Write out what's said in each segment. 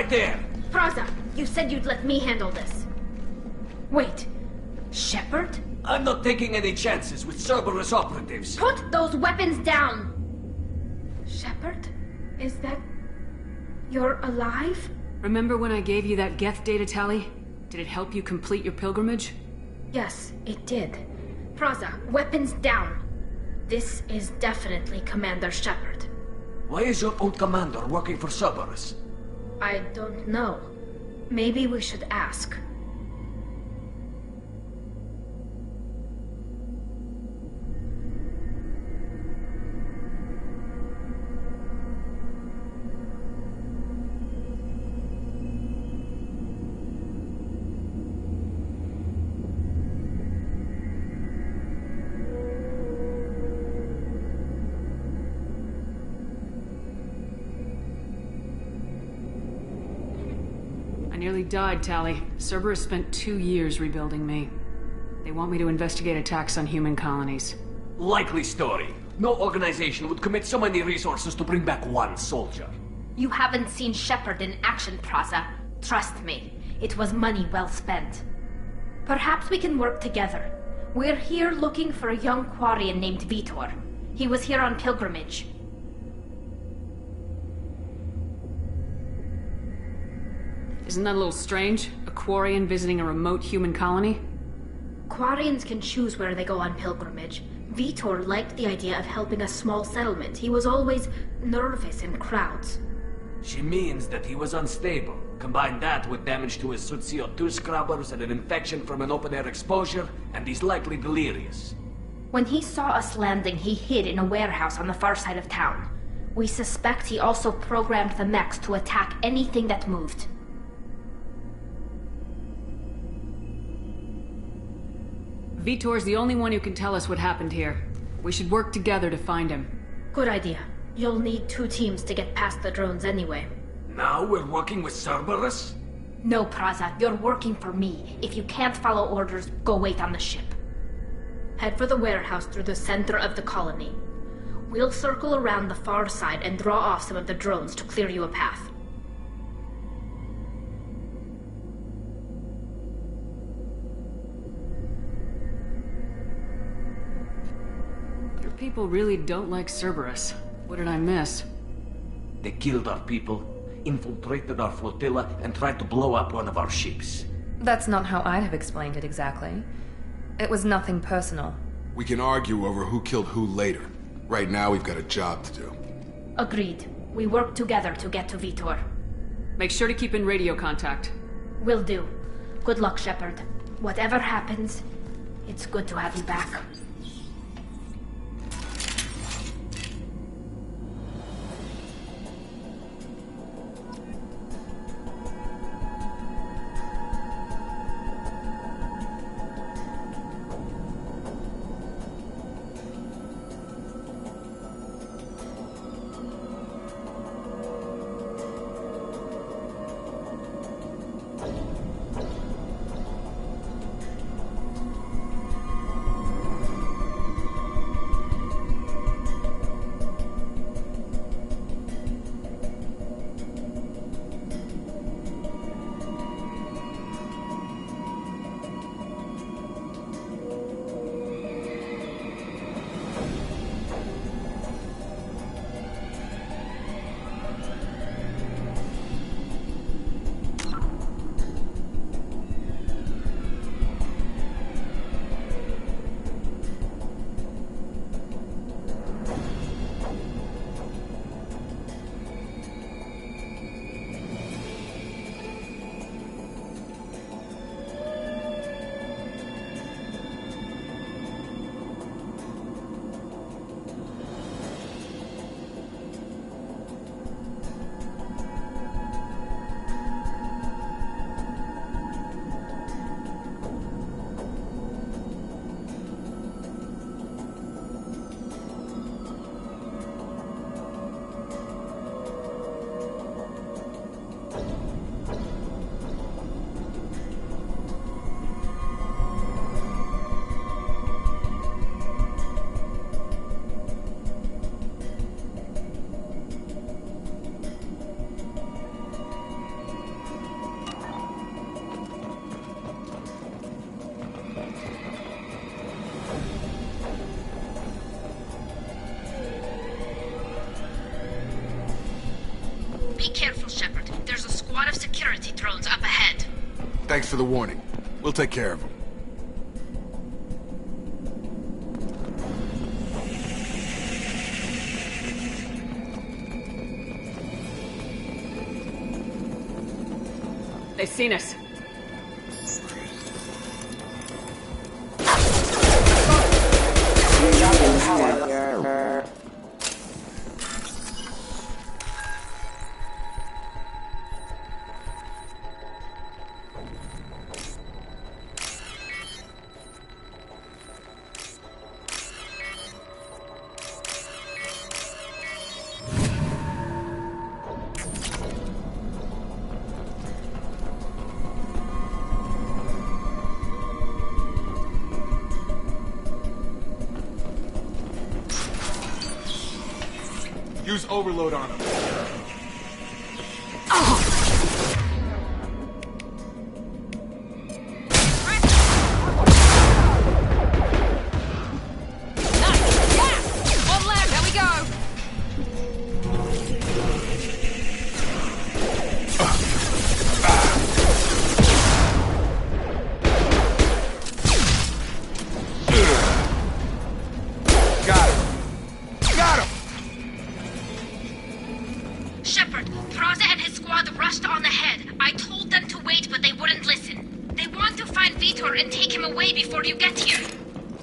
right there! Praza, you said you'd let me handle this. Wait, Shepard? I'm not taking any chances with Cerberus operatives. Put those weapons down! Shepard? Is that... you're alive? Remember when I gave you that Geth data tally? Did it help you complete your pilgrimage? Yes, it did. Praza, weapons down! This is definitely Commander Shepard. Why is your old commander working for Cerberus? I don't know. Maybe we should ask. I nearly died, Tally. Cerberus spent 2 years rebuilding me. They want me to investigate attacks on human colonies. Likely story. No organization would commit so many resources to bring back one soldier. You haven't seen Shepard in action, Praza. Trust me, it was money well spent. Perhaps we can work together. We're here looking for a young Quarian named Vitor. He was here on pilgrimage. Isn't that a little strange? A Quarian visiting a remote human colony? Quarians can choose where they go on pilgrimage. Vitor liked the idea of helping a small settlement. He was always nervous in crowds. She means that he was unstable. Combine that with damage to his CO2 scrubbers and an infection from an open-air exposure, and he's likely delirious. When he saw us landing, he hid in a warehouse on the far side of town. We suspect he also programmed the mechs to attack anything that moved. Vitor's the only one who can tell us what happened here. We should work together to find him. Good idea. You'll need 2 teams to get past the drones anyway. Now we're working with Cerberus? No, Praza, you're working for me. If you can't follow orders, go wait on the ship. Head for the warehouse through the center of the colony. We'll circle around the far side and draw off some of the drones to clear you a path. People really don't like Cerberus. What did I miss? They killed our people, infiltrated our flotilla, and tried to blow up one of our ships. That's not how I'd have explained it exactly. It was nothing personal. We can argue over who killed who later. Right now, we've got a job to do. Agreed. We work together to get to Vitor. Make sure to keep in radio contact. Will do. Good luck, Shepard. Whatever happens, it's good to have you back. Be careful, Shepard. There's a squad of security drones up ahead. Thanks for the warning. We'll take care of them. They've seen us. Use overload on them.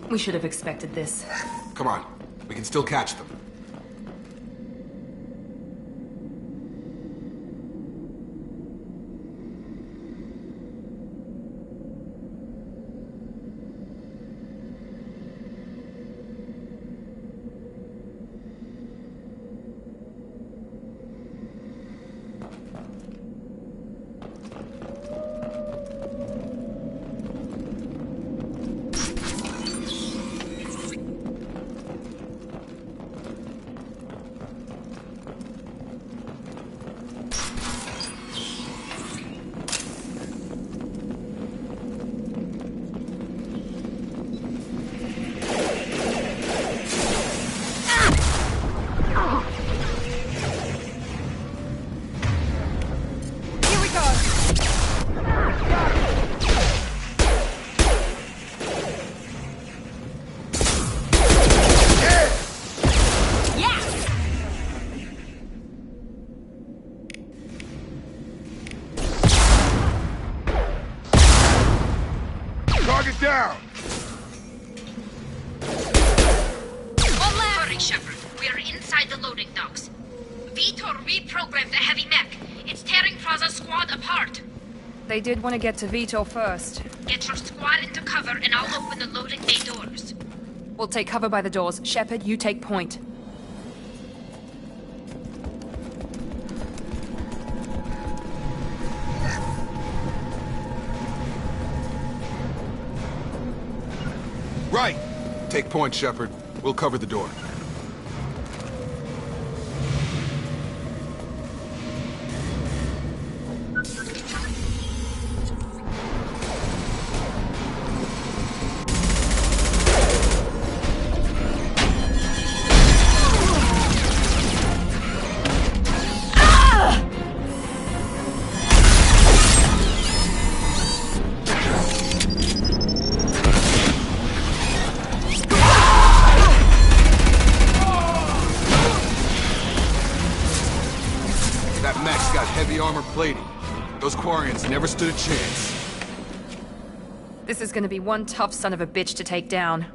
We should have expected this. Come on. We can still catch them. Target down! Hurry, Shepard. We're inside the loading docks. Vitor reprogrammed the heavy mech. It's tearing Praza's squad apart. They did want to get to Vitor first. Get your squad into cover and I'll open the loading bay doors. We'll take cover by the doors. Shepard, you take point. Right! Take point, Shepard. We'll cover the door. Armor plating. Those Quarians never stood a chance. This is gonna be one tough son of a bitch to take down.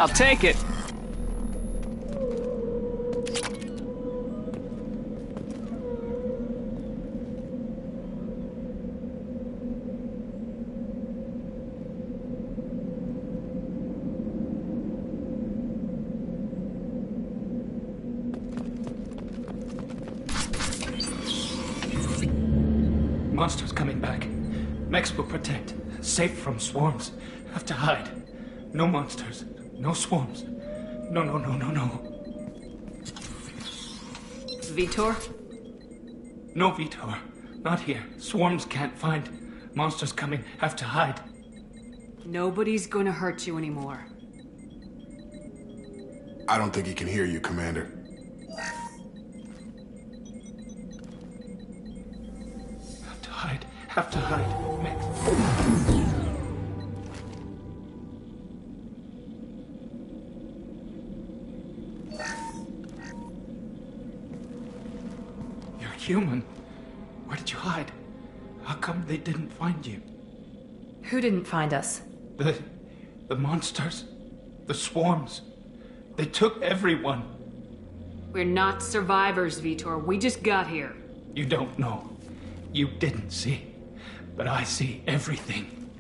I'll take it. Monsters coming back. Mechs will protect. Safe from swarms. Have to hide. No monsters. No swarms. No. Vitor? No Vitor. Not here. Swarms can't find. Monsters coming. Have to hide. Nobody's gonna hurt you anymore. I don't think he can hear you, Commander. Have to hide. Mech. You're human. Where did you hide? How come they didn't find you? Who didn't find us? The monsters. The swarms. They took everyone. We're not survivors, Vitor. We just got here. You don't know. You didn't see. But I see everything.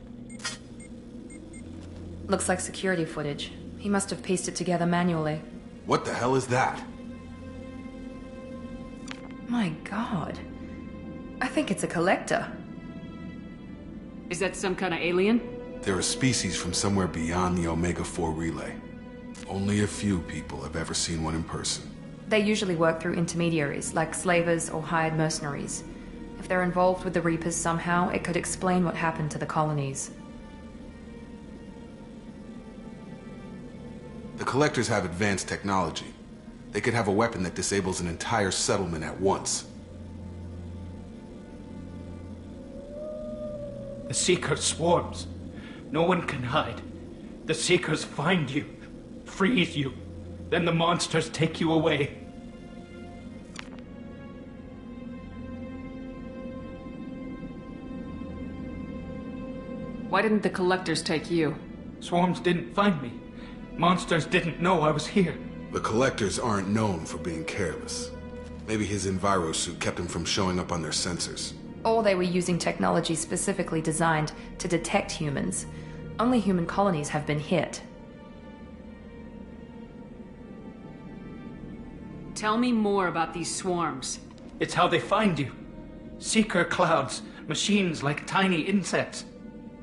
Looks like security footage. He must have pieced it together manually. What the hell is that? My god. I think it's a collector. Is that some kind of alien? They're a species from somewhere beyond the Omega-4 relay. Only a few people have ever seen one in person. They usually work through intermediaries, like slavers or hired mercenaries. If they're involved with the Reapers somehow, it could explain what happened to the colonies. The Collectors have advanced technology. They could have a weapon that disables an entire settlement at once. The Seekers swarms. No one can hide. The Seekers find you, freeze you, then the monsters take you away. Why didn't the collectors take you? Swarms didn't find me. Monsters didn't know I was here. The Collectors aren't known for being careless. Maybe his enviro suit kept him from showing up on their sensors. Or they were using technology specifically designed to detect humans. Only human colonies have been hit. Tell me more about these swarms. It's how they find you. Seeker clouds, machines like tiny insects.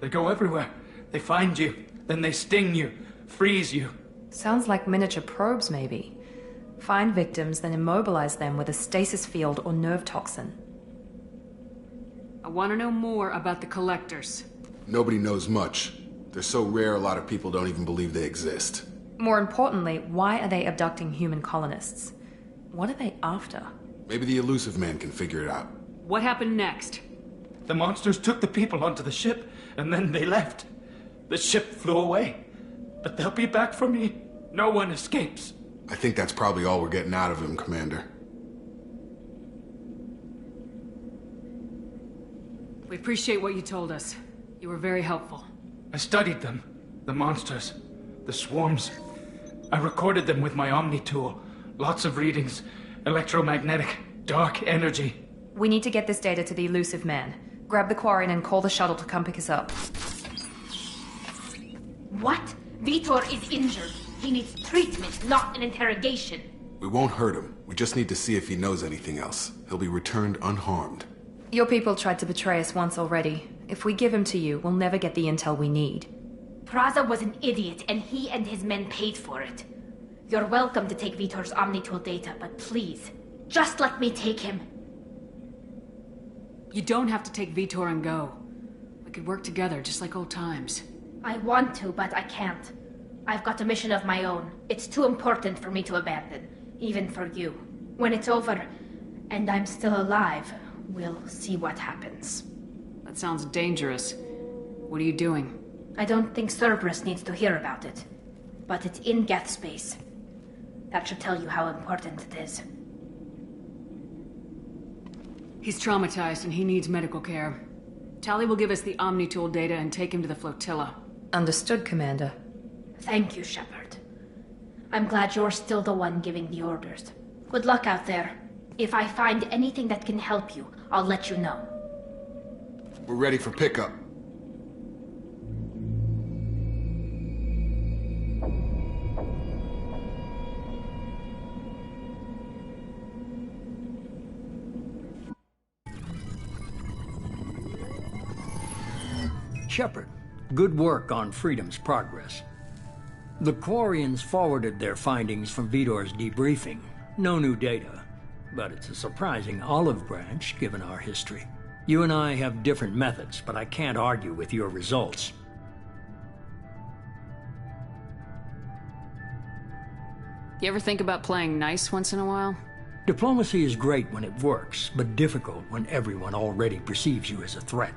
They go everywhere. They find you, then they sting you, freeze you. Sounds like miniature probes, maybe. Find victims, then immobilize them with a stasis field or nerve toxin. I want to know more about the collectors. Nobody knows much. They're so rare a lot of people don't even believe they exist. More importantly, why are they abducting human colonists? What are they after? Maybe the elusive man can figure it out. What happened next? The monsters took the people onto the ship, and then they left. The ship flew away. But they'll be back for me. No one escapes. I think that's probably all we're getting out of him, Commander. We appreciate what you told us. You were very helpful. I studied them. The monsters. The swarms. I recorded them with my Omni tool. Lots of readings. Electromagnetic. Dark energy. We need to get this data to the elusive man. Grab the Quarian and call the shuttle to come pick us up. What? Vitor is injured. He needs treatment, not an interrogation. We won't hurt him. We just need to see if he knows anything else. He'll be returned unharmed. Your people tried to betray us once already. If we give him to you, we'll never get the intel we need. Praza was an idiot, and he and his men paid for it. You're welcome to take Vitor's Omnitool data, but please, just let me take him. You don't have to take Vitor and go. We could work together, just like old times. I want to, but I can't. I've got a mission of my own. It's too important for me to abandon, even for you. When it's over, and I'm still alive, we'll see what happens. That sounds dangerous. What are you doing? I don't think Cerberus needs to hear about it. But it's in Geth space. That should tell you how important it is. He's traumatized and he needs medical care. Tali will give us the Omnitool data and take him to the flotilla. Understood, Commander. Thank you, Shepard. I'm glad you're still the one giving the orders. Good luck out there. If I find anything that can help you, I'll let you know. We're ready for pickup. Shepard, good work on Freedom's progress. The Quarians forwarded their findings from Vidor's debriefing. No new data, but it's a surprising olive branch given our history. You and I have different methods, but I can't argue with your results. You ever think about playing nice once in a while? Diplomacy is great when it works, but difficult when everyone already perceives you as a threat.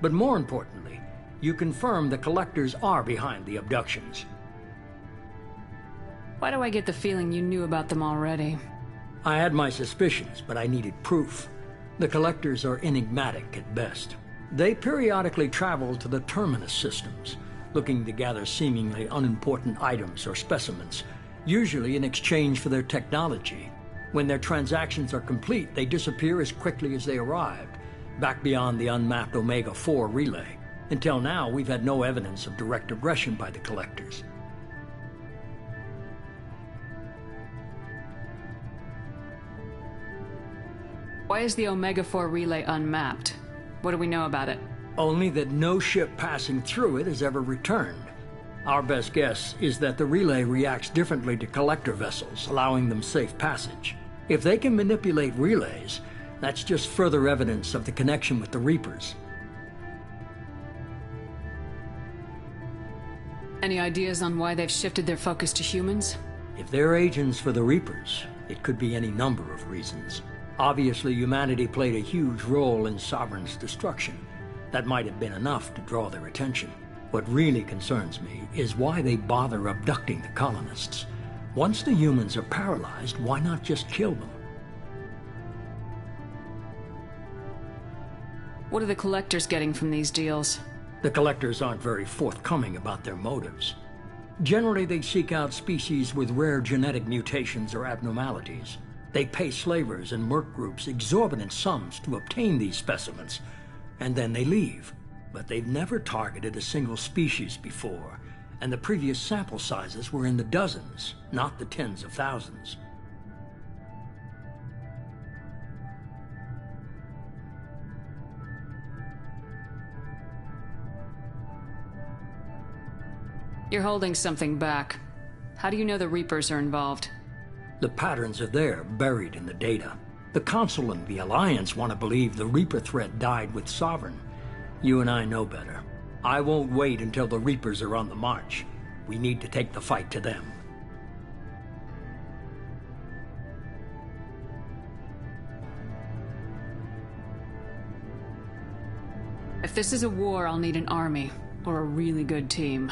But more importantly, you confirm the Collectors are behind the abductions. Why do I get the feeling you knew about them already? I had my suspicions, but I needed proof. The Collectors are enigmatic at best. They periodically travel to the Terminus systems, looking to gather seemingly unimportant items or specimens, usually in exchange for their technology. When their transactions are complete, they disappear as quickly as they arrived, back beyond the unmapped Omega-4 relay. Until now, we've had no evidence of direct aggression by the Collectors. Why is the Omega-4 relay unmapped? What do we know about it? Only that no ship passing through it has ever returned. Our best guess is that the relay reacts differently to Collector vessels, allowing them safe passage. If they can manipulate relays, that's just further evidence of the connection with the Reapers. Any ideas on why they've shifted their focus to humans? If they're agents for the Reapers, it could be any number of reasons. Obviously, humanity played a huge role in Sovereign's destruction. That might have been enough to draw their attention. What really concerns me is why they bother abducting the colonists. Once the humans are paralyzed, why not just kill them? What are the Collectors getting from these deals? The Collectors aren't very forthcoming about their motives. Generally, they seek out species with rare genetic mutations or abnormalities. They pay slavers and merc groups exorbitant sums to obtain these specimens, and then they leave. But they've never targeted a single species before, and the previous sample sizes were in the dozens, not the tens of thousands. You're holding something back. How do you know the Reapers are involved? The patterns are there, buried in the data. The Council and the Alliance want to believe the Reaper threat died with Sovereign. You and I know better. I won't wait until the Reapers are on the march. We need to take the fight to them. If this is a war, I'll need an army, or a really good team.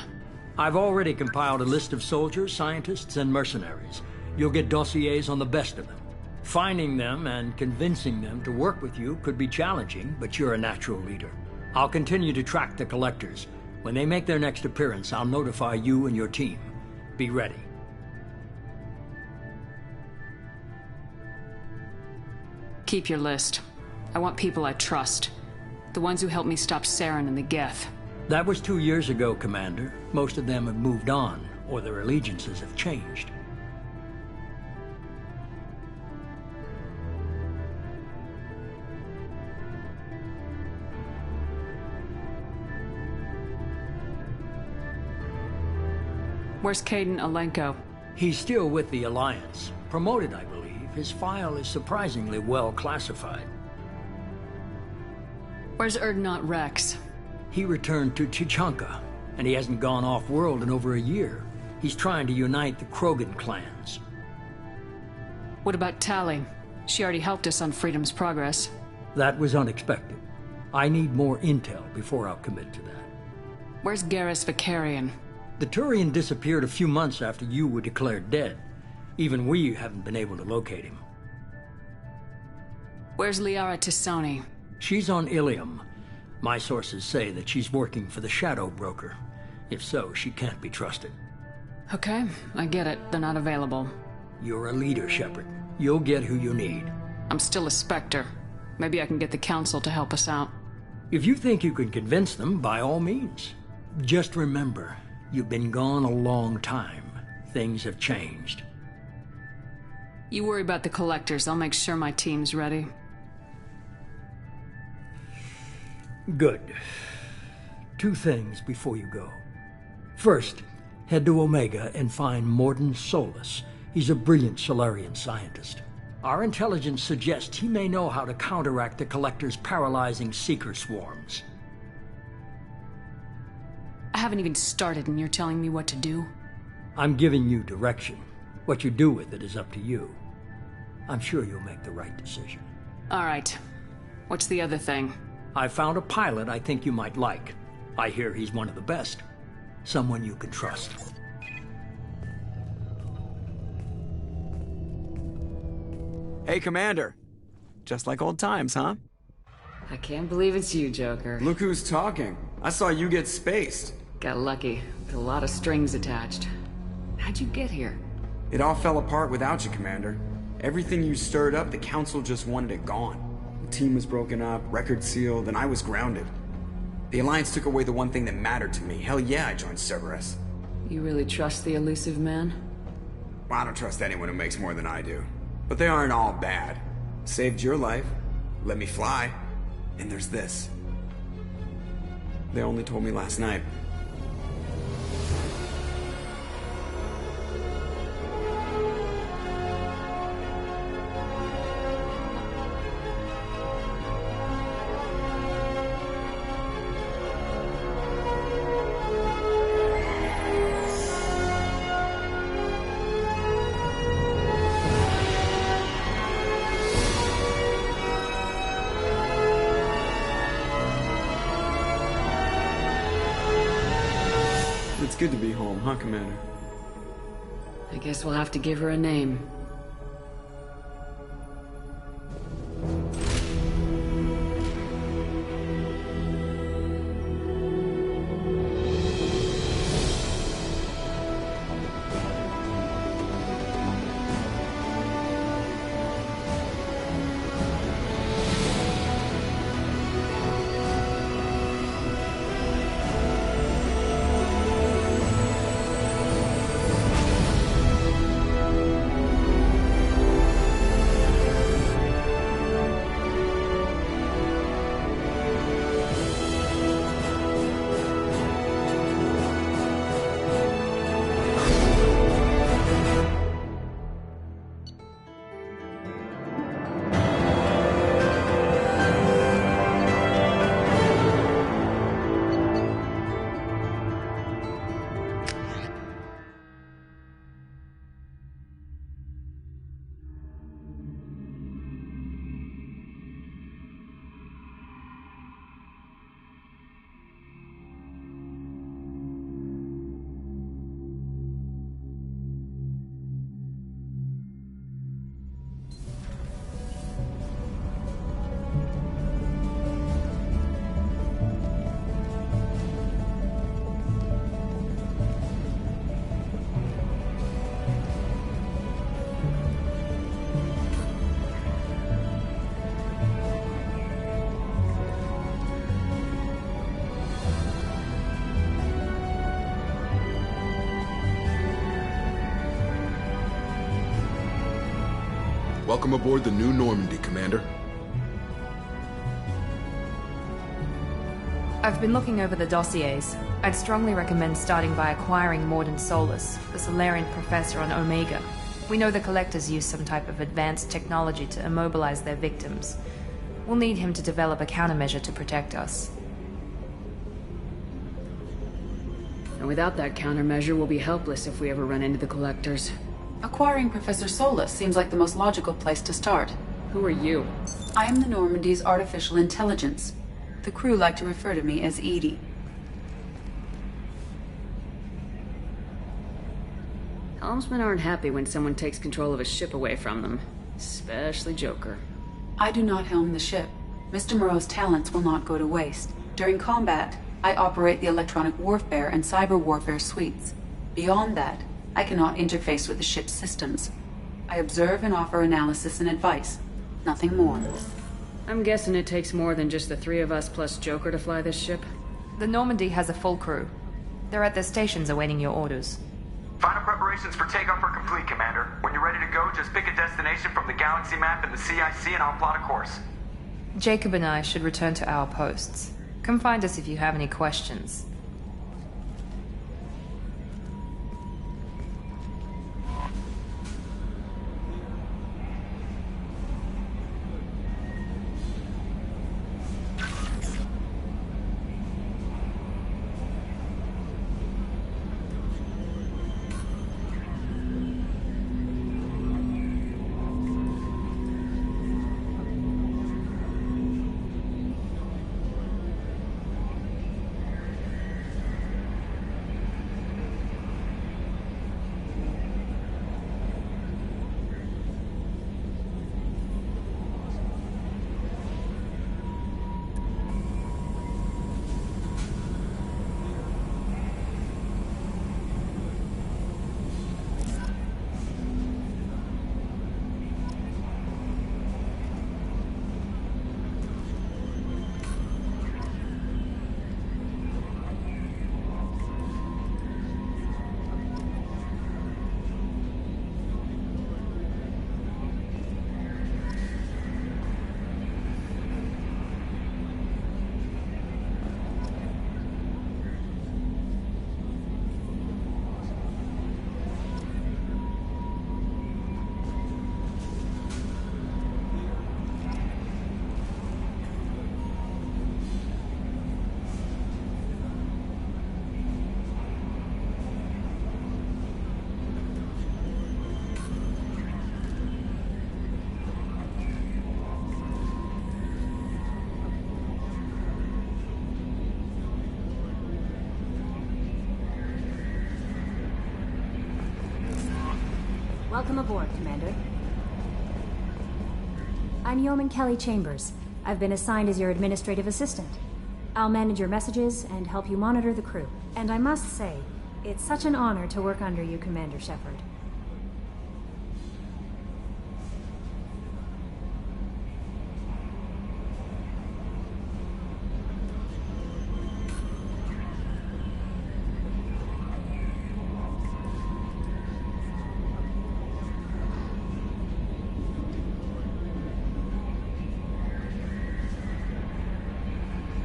I've already compiled a list of soldiers, scientists, and mercenaries. You'll get dossiers on the best of them. Finding them and convincing them to work with you could be challenging, but you're a natural leader. I'll continue to track the Collectors. When they make their next appearance, I'll notify you and your team. Be ready. Keep your list. I want people I trust. The ones who helped me stop Saren and the Geth. That was 2 years ago, Commander. Most of them have moved on, or their allegiances have changed. Where's Caden Alenko? He's still with the Alliance. Promoted, I believe. His file is surprisingly well classified. Where's Erdnot Rex? He returned to Chichanka, and he hasn't gone off-world in over a year. He's trying to unite the Krogan clans. What about Tali? She already helped us on Freedom's progress. That was unexpected. I need more intel before I'll commit to that. Where's Garrus Vicarian? The Turian disappeared a few months after you were declared dead. Even we haven't been able to locate him. Where's Liara Tisoni? She's on Ilium. My sources say that she's working for the Shadow Broker. If so, she can't be trusted. Okay, I get it. They're not available. You're a leader, Shepard. You'll get who you need. I'm still a Spectre. Maybe I can get the Council to help us out. If you think you can convince them, by all means. Just remember, you've been gone a long time. Things have changed. You worry about the Collectors. I'll make sure my team's ready. Good. 2 things before you go. First, head to Omega and find Mordin Solus. He's a brilliant Solarian scientist. Our intelligence suggests he may know how to counteract the Collector's paralyzing Seeker swarms. I haven't even started and you're telling me what to do? I'm giving you direction. What you do with it is up to you. I'm sure you'll make the right decision. All right. What's the other thing? I found a pilot I think you might like. I hear he's one of the best. Someone you can trust. Hey, Commander. Just like old times, huh? I can't believe it's you, Joker. Look who's talking. I saw you get spaced. Got lucky. With a lot of strings attached. How'd you get here? It all fell apart without you, Commander. Everything you stirred up, the Council just wanted it gone. The team was broken up, record sealed, and I was grounded. The Alliance took away the one thing that mattered to me. Hell yeah, I joined Cerberus. You really trust the elusive man? Well, I don't trust anyone who makes more than I do. But they aren't all bad. Saved your life, let me fly, and there's this. They only told me last night. It's good to be home, huh, Commander? I guess we'll have to give her a name. Welcome aboard the New Normandy, Commander. I've been looking over the dossiers. I'd strongly recommend starting by acquiring Mordin Solus, the Solarian professor on Omega. We know the Collectors use some type of advanced technology to immobilize their victims. We'll need him to develop a countermeasure to protect us. And without that countermeasure, we'll be helpless if we ever run into the Collectors. Acquiring Professor Solus seems like the most logical place to start. Who are you? I am the Normandy's artificial intelligence. The crew like to refer to me as Edie. Helmsmen aren't happy when someone takes control of a ship away from them. Especially Joker. I do not helm the ship. Mr. Moreau's talents will not go to waste. During combat, I operate the electronic warfare and cyber warfare suites. Beyond that, I cannot interface with the ship's systems. I observe and offer analysis and advice. Nothing more. I'm guessing it takes more than just the three of us plus Joker to fly this ship. The Normandy has a full crew. They're at their stations awaiting your orders. Final preparations for takeoff are complete, Commander. When you're ready to go, just pick a destination from the galaxy map in the CIC and I'll plot a course. Jacob and I should return to our posts. Come find us if you have any questions. Welcome aboard, Commander. I'm Yeoman Kelly Chambers. I've been assigned as your administrative assistant. I'll manage your messages and help you monitor the crew. And I must say, it's such an honor to work under you, Commander Shepard.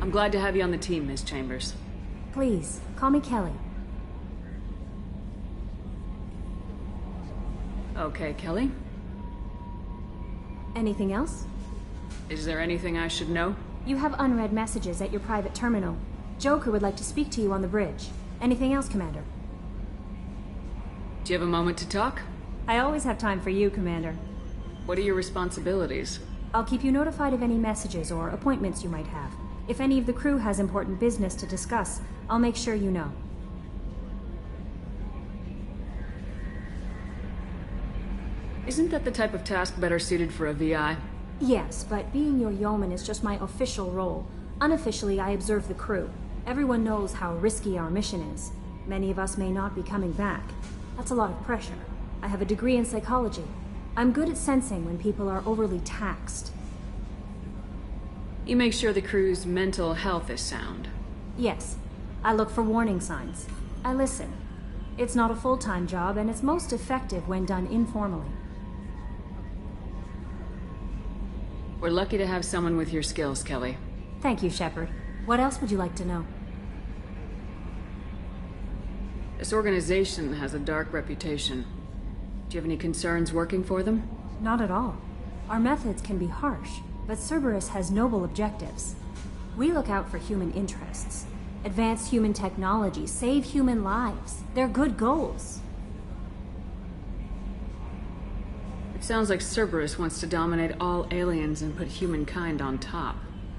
I'm glad to have you on the team, Miss Chambers. Please, call me Kelly. Okay, Kelly. Anything else? Is there anything I should know? You have unread messages at your private terminal. Joker would like to speak to you on the bridge. Anything else, Commander? Do you have a moment to talk? I always have time for you, Commander. What are your responsibilities? I'll keep you notified of any messages or appointments you might have. If any of the crew has important business to discuss, I'll make sure you know. Isn't that the type of task better suited for a VI? Yes, but being your yeoman is just my official role. Unofficially, I observe the crew. Everyone knows how risky our mission is. Many of us may not be coming back. That's a lot of pressure. I have a degree in psychology. I'm good at sensing when people are overly taxed. You make sure the crew's mental health is sound. Yes. I look for warning signs. I listen. It's not a full-time job, and it's most effective when done informally. We're lucky to have someone with your skills, Kelly. Thank you, Shepard. What else would you like to know? This organization has a dark reputation. Do you have any concerns working for them? Not at all. Our methods can be harsh, but Cerberus has noble objectives. We look out for human interests. Advance human technology, save human lives. They're good goals. It sounds like Cerberus wants to dominate all aliens and put humankind on top.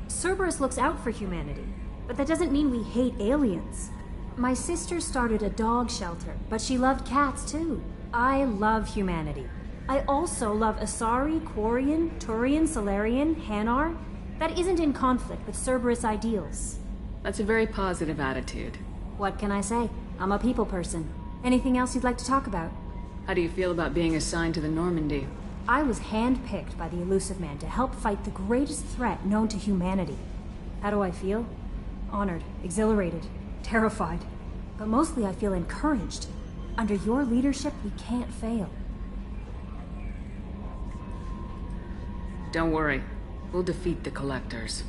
Cerberus looks out for humanity, but that doesn't mean we hate aliens. My sister started a dog shelter, but she loved cats too. I love humanity. I also love Asari, Quarian, Turian, Solarian, Hanar. That isn't in conflict with Cerberus ideals. That's a very positive attitude. What can I say? I'm a people person. Anything else you'd like to talk about? How do you feel about being assigned to the Normandy? I was handpicked by the Elusive Man to help fight the greatest threat known to humanity. How do I feel? Honored, exhilarated, terrified. But mostly I feel encouraged. Under your leadership, we can't fail. Don't worry. We'll defeat the Collectors.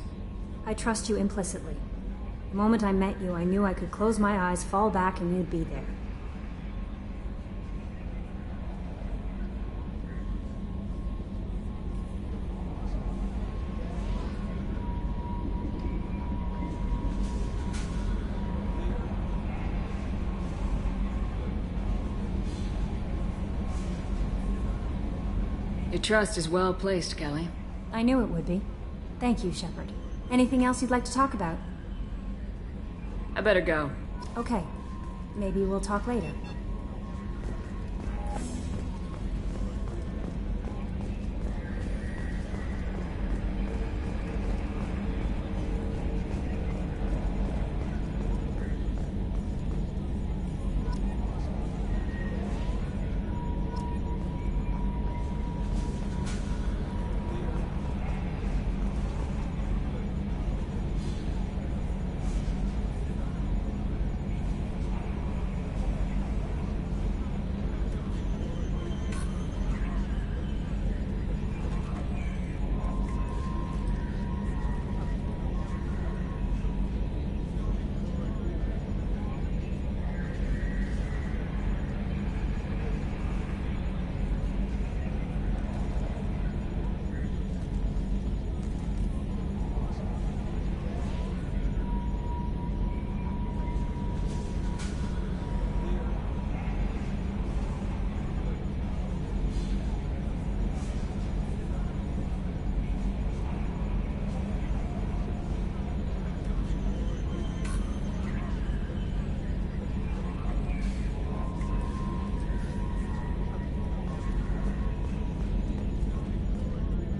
I trust you implicitly. The moment I met you, I knew I could close my eyes, fall back, and you'd be there. Your trust is well placed, Kelly. I knew it would be. Thank you, Shepard. Anything else you'd like to talk about? I better go. Okay. Maybe we'll talk later.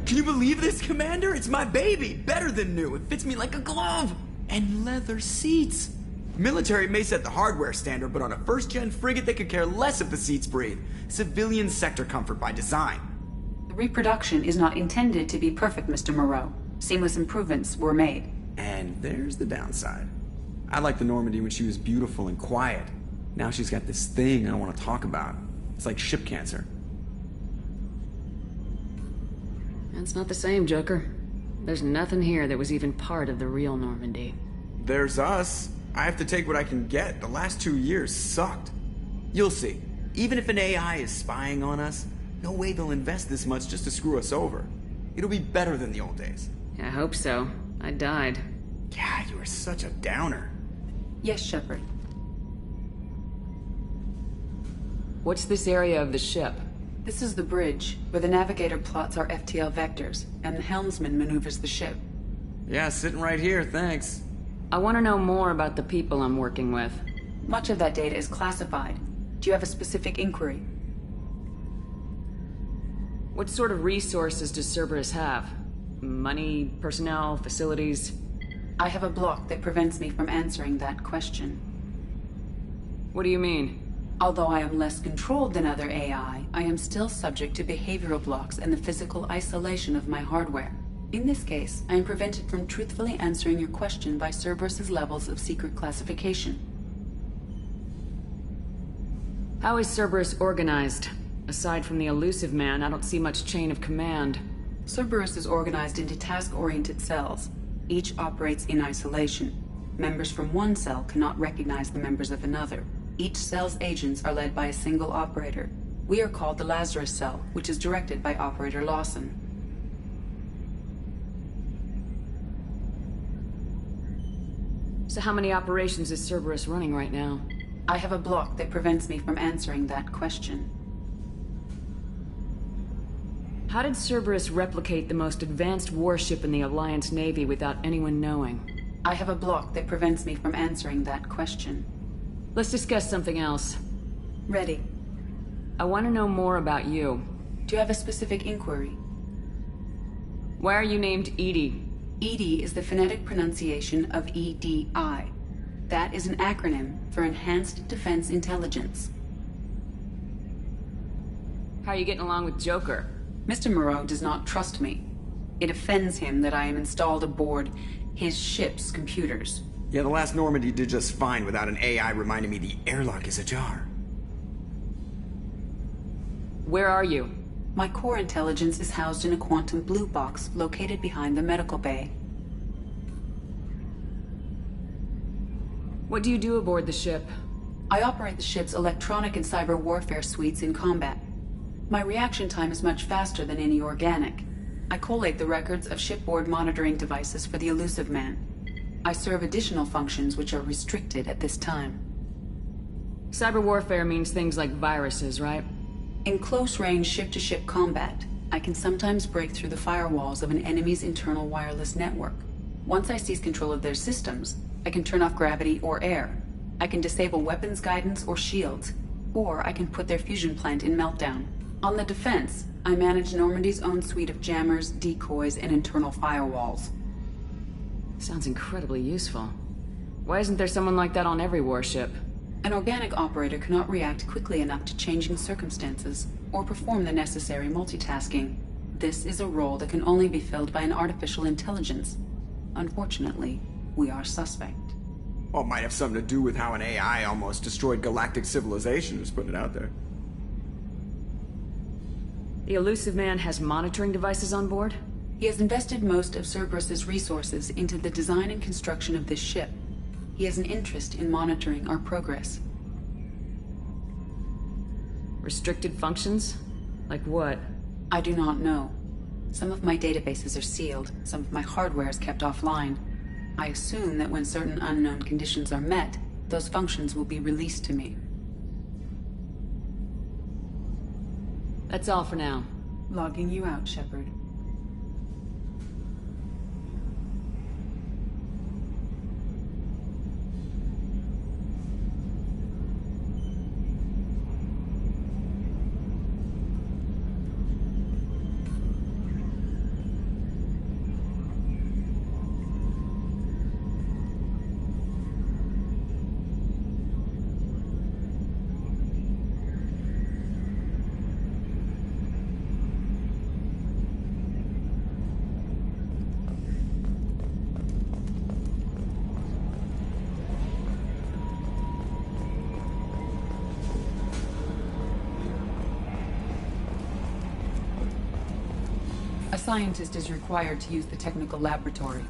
Can you believe this, Commander? It's my baby! Better than new. It fits me like a glove! And leather seats! Military may set the hardware standard, but on a first-gen frigate they could care less if the seats breathe. Civilian sector comfort by design. The reproduction is not intended to be perfect, Mr. Moreau. Seamless improvements were made. And there's the downside. I liked the Normandy when she was beautiful and quiet. Now she's got this thing I don't want to talk about. It's like ship cancer. That's not the same, Joker. There's nothing here that was even part of the real Normandy. There's us. I have to take what I can get. The last 2 years sucked. You'll see. Even if an AI is spying on us, no way they'll invest this much just to screw us over. It'll be better than the old days. I hope so. I died. Yeah, you were such a downer. Yes, Shepard. What's this area of the ship? This is the bridge, where the navigator plots our FTL vectors, and the helmsman maneuvers the ship. Yeah, sitting right here, thanks. I want to know more about the people I'm working with. Much of that data is classified. Do you have a specific inquiry? What sort of resources does Cerberus have? Money, personnel, facilities? I have a block that prevents me from answering that question. What do you mean? Although I am less controlled than other AI, I am still subject to behavioral blocks and the physical isolation of my hardware. In this case, I am prevented from truthfully answering your question by Cerberus's levels of secret classification. How is Cerberus organized? Aside from the Elusive Man, I don't see much chain of command. Cerberus is organized into task-oriented cells. Each operates in isolation. Members from one cell cannot recognize the members of another. Each cell's agents are led by a single operator. We are called the Lazarus Cell, which is directed by Operator Lawson. So how many operations is Cerberus running right now? I have a block that prevents me from answering that question. How did Cerberus replicate the most advanced warship in the Alliance Navy without anyone knowing? I have a block that prevents me from answering that question. Let's discuss something else. Ready. I want to know more about you. Do you have a specific inquiry? Why are you named EDI? EDI is the phonetic pronunciation of EDI. That is an acronym for Enhanced Defense Intelligence. How are you getting along with Joker? Mr. Moreau does not trust me. It offends him that I am installed aboard his ship's computers. Yeah, the last Normandy did just fine without an AI reminding me the airlock is ajar. Where are you? My core intelligence is housed in a quantum blue box located behind the medical bay. What do you do aboard the ship? I operate the ship's electronic and cyber warfare suites in combat. My reaction time is much faster than any organic. I collate the records of shipboard monitoring devices for the Elusive Man. I serve additional functions which are restricted at this time. Cyber warfare means things like viruses, right? In close-range ship-to-ship combat, I can sometimes break through the firewalls of an enemy's internal wireless network. Once I seize control of their systems, I can turn off gravity or air. I can disable weapons guidance or shields, or I can put their fusion plant in meltdown. On the defense, I manage Normandy's own suite of jammers, decoys, and internal firewalls. Sounds incredibly useful. Why isn't there someone like that on every warship? An organic operator cannot react quickly enough to changing circumstances, or perform the necessary multitasking. This is a role that can only be filled by an artificial intelligence. Unfortunately, we are suspect. Well, it might have something to do with how an AI almost destroyed galactic civilization, just putting it out there. The Elusive Man has monitoring devices on board? He has invested most of Cerberus's resources into the design and construction of this ship. He has an interest in monitoring our progress. Restricted functions? Like what? I do not know. Some of my databases are sealed, some of my hardware is kept offline. I assume that when certain unknown conditions are met, those functions will be released to me. That's all for now. Logging you out, Shepard. A scientist is required to use the technical laboratory.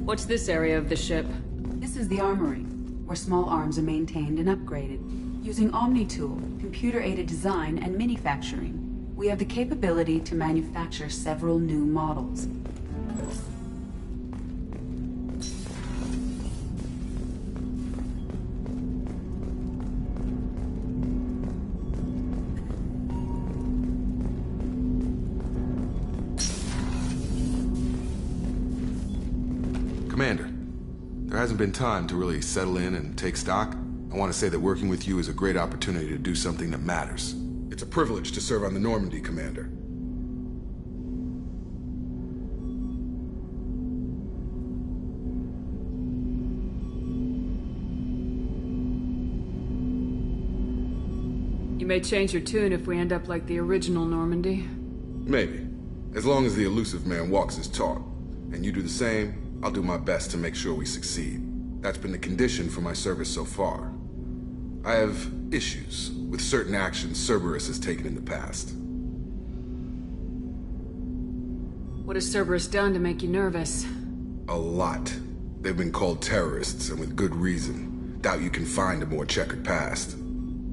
What's this area of the ship? This is the armory, where small arms are maintained and upgraded. Using Omni-Tool, computer-aided design, and manufacturing, we have the capability to manufacture several new models. Commander, there hasn't been time to really settle in and take stock. I want to say that working with you is a great opportunity to do something that matters. It's a privilege to serve on the Normandy, Commander. You may change your tune if we end up like the original Normandy. Maybe. As long as the elusive man walks his talk. And you do the same, I'll do my best to make sure we succeed. That's been the condition for my service so far. I have issues with certain actions Cerberus has taken in the past. What has Cerberus done to make you nervous? A lot. They've been called terrorists, and with good reason. Doubt you can find a more checkered past.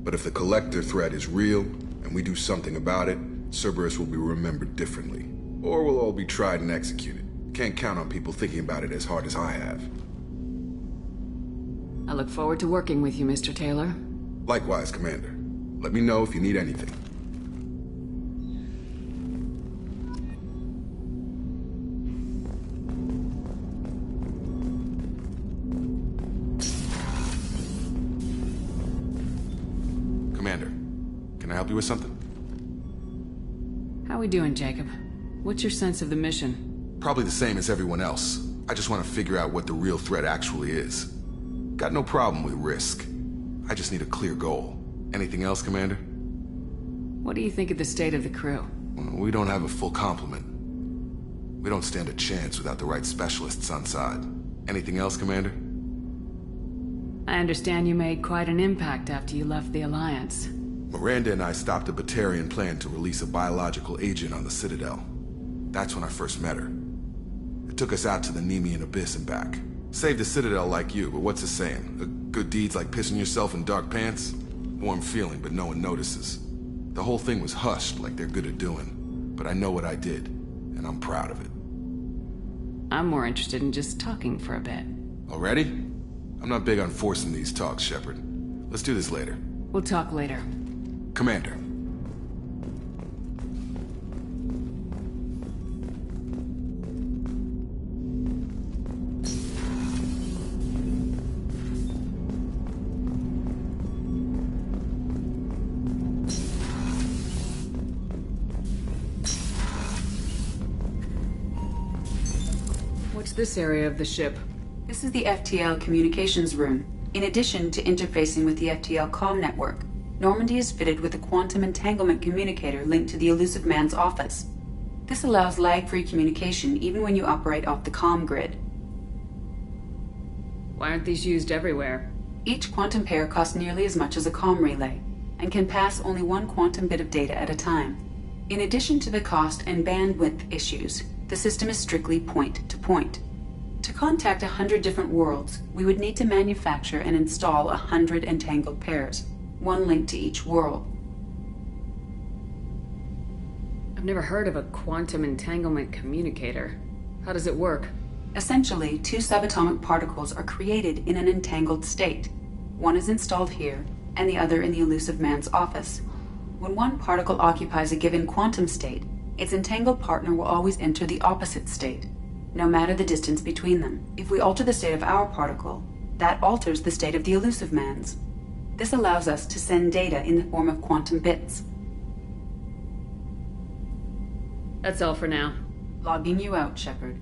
But if the Collector threat is real, and we do something about it, Cerberus will be remembered differently. Or we'll all be tried and executed. Can't count on people thinking about it as hard as I have. I look forward to working with you, Mr. Taylor. Likewise, Commander. Let me know if you need anything. Commander, can I help you with something? How we doing, Jacob? What's your sense of the mission? Probably the same as everyone else. I just want to figure out what the real threat actually is. Got no problem with risk. I just need a clear goal. Anything else, Commander? What do you think of the state of the crew? We don't have a full complement. We don't stand a chance without the right specialists on side. Anything else, Commander? I understand you made quite an impact after you left the Alliance. Miranda and I stopped a Batarian plan to release a biological agent on the Citadel. That's when I first met her. It took us out to the Nemean Abyss and back. Saved the Citadel like you, but what's the saying? A good deed's like pissing yourself in dark pants? Warm feeling, but no one notices. The whole thing was hushed like they're good at doing. But I know what I did, and I'm proud of it. I'm more interested in just talking for a bit. Already? I'm not big on forcing these talks, Shepard. Let's do this later. We'll talk later. Commander. What's this area of the ship? This is the Ftl Communications Room. In addition to interfacing with the Ftl comm network, Normandy is fitted with a quantum entanglement communicator linked to the elusive man's office. This allows lag-free communication even when you operate off the comm grid. Why aren't these used everywhere? Each quantum pair costs nearly as much as a comm relay, and can pass only one quantum bit of data at a time. In addition to the cost and bandwidth issues, the system is strictly point-to-point. To contact 100 different worlds, we would need to manufacture and install 100 entangled pairs, one linked to each world. I've never heard of a quantum entanglement communicator. How does it work? Essentially, two subatomic particles are created in an entangled state. One is installed here, and the other in the elusive man's office. When one particle occupies a given quantum state, its entangled partner will always enter the opposite state, no matter the distance between them. If we alter the state of our particle, that alters the state of the elusive man's. This allows us to send data in the form of quantum bits. That's all for now. Logging you out, Shepard.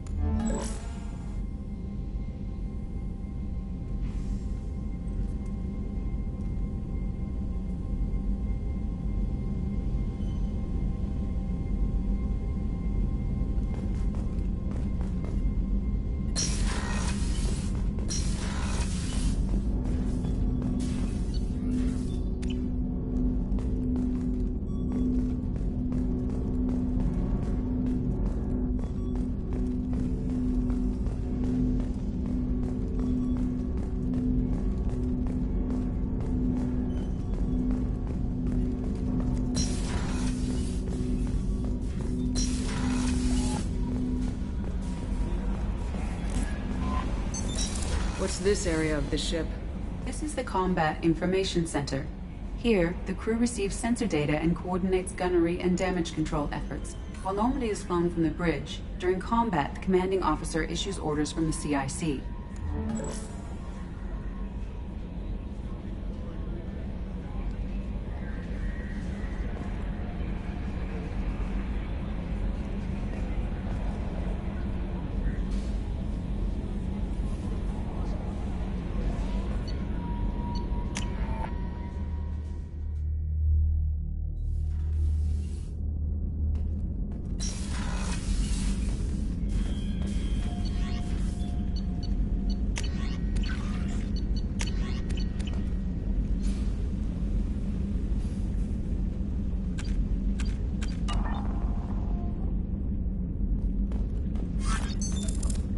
What's this area of the ship? This is the Combat Information Center. Here, the crew receives sensor data and coordinates gunnery and damage control efforts. While Normandy is flown from the bridge, during combat, the commanding officer issues orders from the CIC.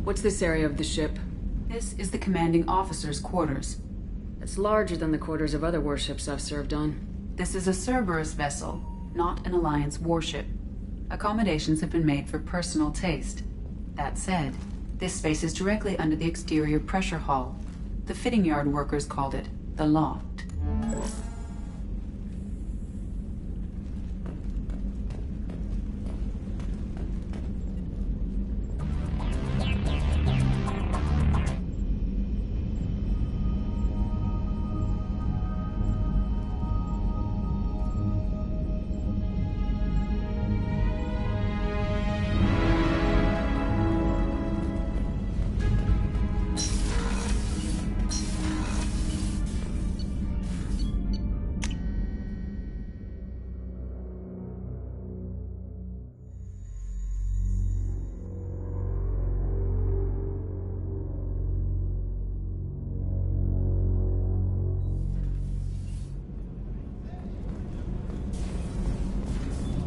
What's this area of the ship? This is the commanding officer's quarters. It's larger than the quarters of other warships I've served on. This is a Cerberus vessel, not an Alliance warship. Accommodations have been made for personal taste. That said, this space is directly under the exterior pressure hull. The fitting yard workers called it the loft.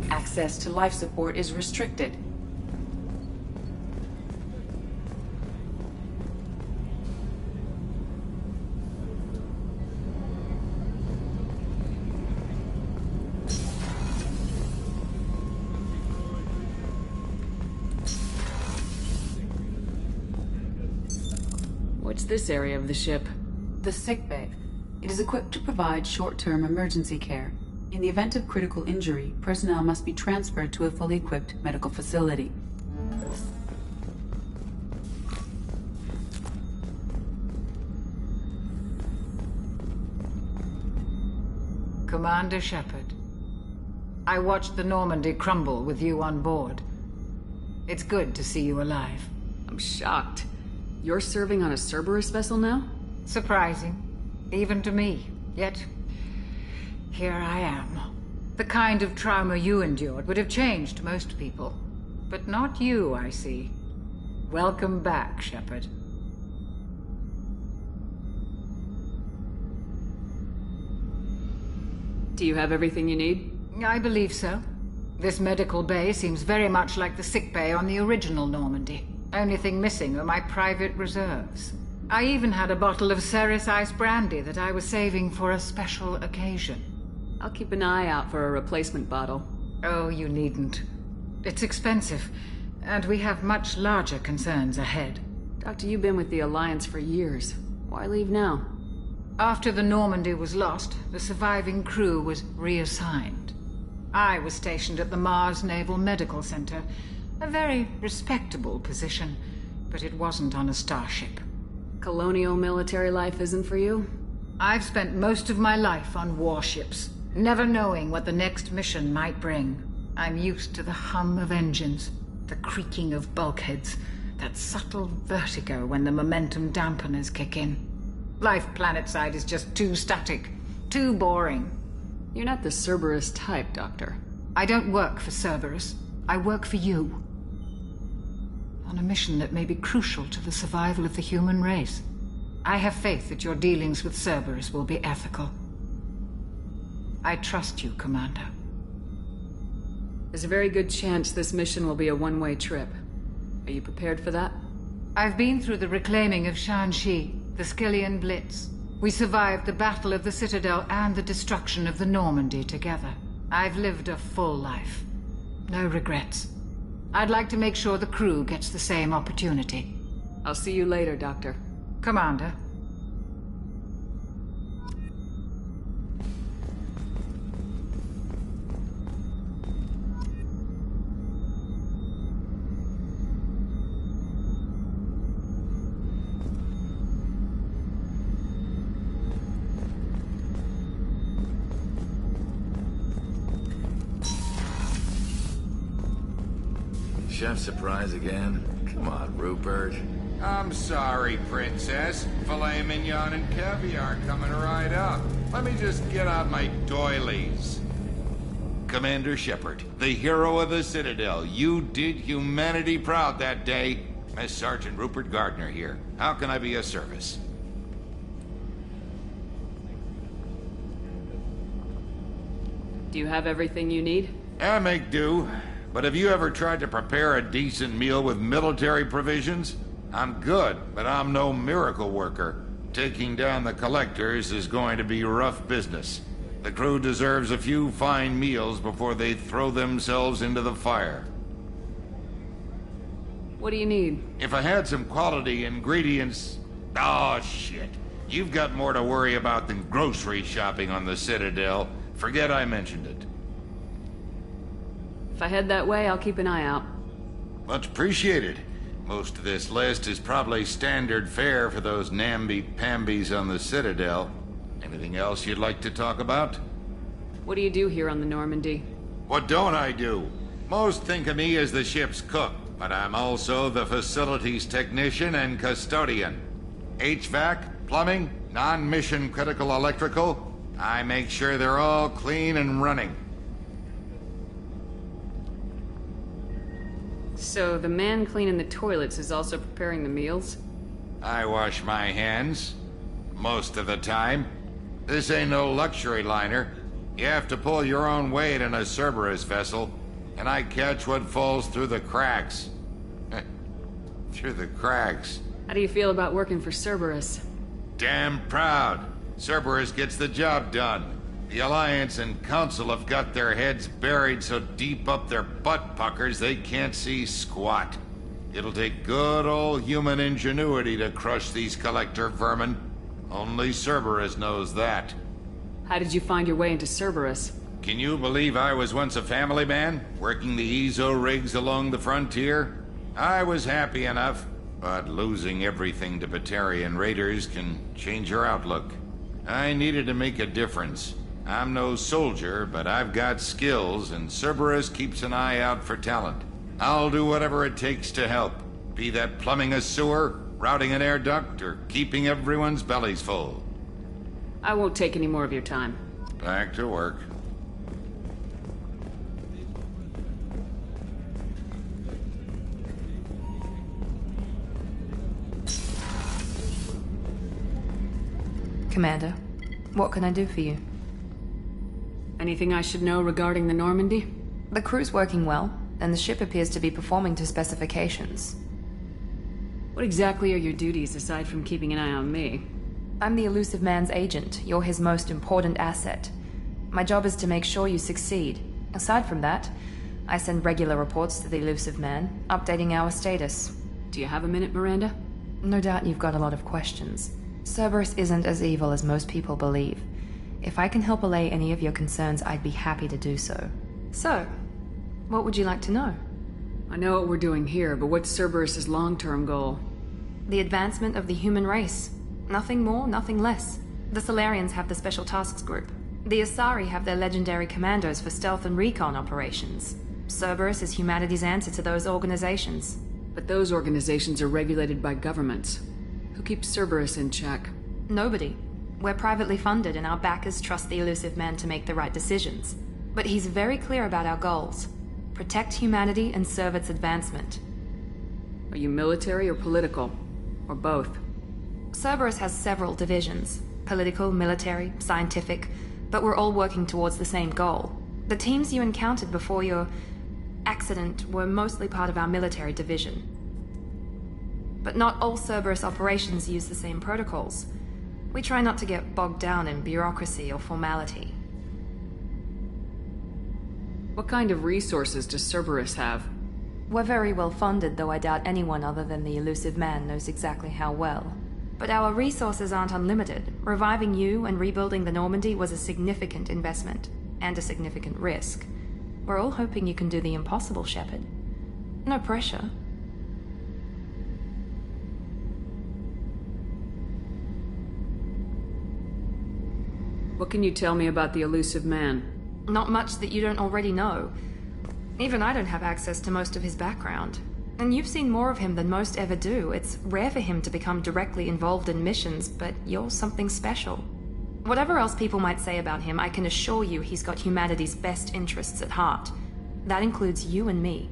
Access to life support is restricted. What's this area of the ship? The sickbay. It is equipped to provide short-term emergency care. In the event of critical injury, personnel must be transferred to a fully equipped medical facility. Commander Shepard, I watched the Normandy crumble with you on board. It's good to see you alive. I'm shocked. You're serving on a Cerberus vessel now? Surprising, even to me. Yet, here I am. The kind of trauma you endured would have changed most people. But not you, I see. Welcome back, Shepard. Do you have everything you need? I believe so. This medical bay seems very much like the sick bay on the original Normandy. Only thing missing are my private reserves. I even had a bottle of Ceres Ice Brandy that I was saving for a special occasion. I'll keep an eye out for a replacement bottle. Oh, you needn't. It's expensive, and we have much larger concerns ahead. Doctor, you've been with the Alliance for years. Why leave now? After the Normandy was lost, the surviving crew was reassigned. I was stationed at the Mars Naval Medical Center, a very respectable position, but it wasn't on a starship. Colonial military life isn't for you? I've spent most of my life on warships, never knowing what the next mission might bring. I'm used to the hum of engines, the creaking of bulkheads, that subtle vertigo when the momentum dampeners kick in. Life planetside is just too static, too boring. You're not the Cerberus type, Doctor. I don't work for Cerberus. I work for you. On a mission that may be crucial to the survival of the human race. I have faith that your dealings with Cerberus will be ethical. I trust you, Commander. There's a very good chance this mission will be a one-way trip. Are you prepared for that? I've been through the reclaiming of Shanxi, the Skillian Blitz. We survived the Battle of the Citadel and the destruction of the Normandy together. I've lived a full life. No regrets. I'd like to make sure the crew gets the same opportunity. I'll see you later, Doctor. Commander. Chef surprise again? Come on, Rupert. I'm sorry, Princess. Filet mignon and caviar coming right up. Let me just get out my doilies. Commander Shepard, the hero of the Citadel. You did humanity proud that day. Mess Sergeant Rupert Gardner here. How can I be of service? Do you have everything you need? I make do. But have you ever tried to prepare a decent meal with military provisions? I'm good, but I'm no miracle worker. Taking down the collectors is going to be rough business. The crew deserves a few fine meals before they throw themselves into the fire. What do you need? If I had some quality ingredients... Oh, shit. You've got more to worry about than grocery shopping on the Citadel. Forget I mentioned it. If I head that way, I'll keep an eye out. Much appreciated. Most of this list is probably standard fare for those namby-pambies on the Citadel. Anything else you'd like to talk about? What do you do here on the Normandy? What don't I do? Most think of me as the ship's cook, but I'm also the facilities technician and custodian. HVAC, plumbing, non-mission critical electrical. I make sure they're all clean and running. So the man cleaning the toilets is also preparing the meals? I wash my hands. Most of the time. This ain't no luxury liner. You have to pull your own weight in a Cerberus vessel, and I catch what falls through the cracks. Through the cracks. How do you feel about working for Cerberus? Damn proud. Cerberus gets the job done. The Alliance and Council have got their heads buried so deep up their butt puckers they can't see squat. It'll take good old human ingenuity to crush these collector vermin. Only Cerberus knows that. How did you find your way into Cerberus? Can you believe I was once a family man, working the EZO rigs along the frontier? I was happy enough, but losing everything to Batarian raiders can change your outlook. I needed to make a difference. I'm no soldier, but I've got skills, and Cerberus keeps an eye out for talent. I'll do whatever it takes to help. Be that plumbing a sewer, routing an air duct, or keeping everyone's bellies full. I won't take any more of your time. Back to work. Commander, what can I do for you? Anything I should know regarding the Normandy? The crew's working well, and the ship appears to be performing to specifications. What exactly are your duties aside from keeping an eye on me? I'm the Elusive Man's agent. You're his most important asset. My job is to make sure you succeed. Aside from that, I send regular reports to the Elusive Man, updating our status. Do you have a minute, Miranda? No doubt you've got a lot of questions. Cerberus isn't as evil as most people believe. If I can help allay any of your concerns, I'd be happy to do so. So, what would you like to know? I know what we're doing here, but what's Cerberus's long-term goal? The advancement of the human race. Nothing more, nothing less. The Solarians have the Special Tasks Group. The Asari have their legendary commandos for stealth and recon operations. Cerberus is humanity's answer to those organizations. But those organizations are regulated by governments. Who keeps Cerberus in check? Nobody. We're privately funded, and our backers trust the Elusive Man to make the right decisions. But he's very clear about our goals. Protect humanity and serve its advancement. Are you military or political? Or both? Cerberus has several divisions. Political, military, scientific, but we're all working towards the same goal. The teams you encountered before your accident were mostly part of our military division. But not all Cerberus operations use the same protocols. We try not to get bogged down in bureaucracy or formality. What kind of resources does Cerberus have? We're very well funded, though I doubt anyone other than the Elusive Man knows exactly how well. But our resources aren't unlimited. Reviving you and rebuilding the Normandy was a significant investment, and a significant risk. We're all hoping you can do the impossible, Shepard. No pressure. What can you tell me about the elusive man? Not much that you don't already know. Even I don't have access to most of his background. And you've seen more of him than most ever do. It's rare for him to become directly involved in missions, but you're something special. Whatever else people might say about him, I can assure you he's got humanity's best interests at heart. That includes you and me.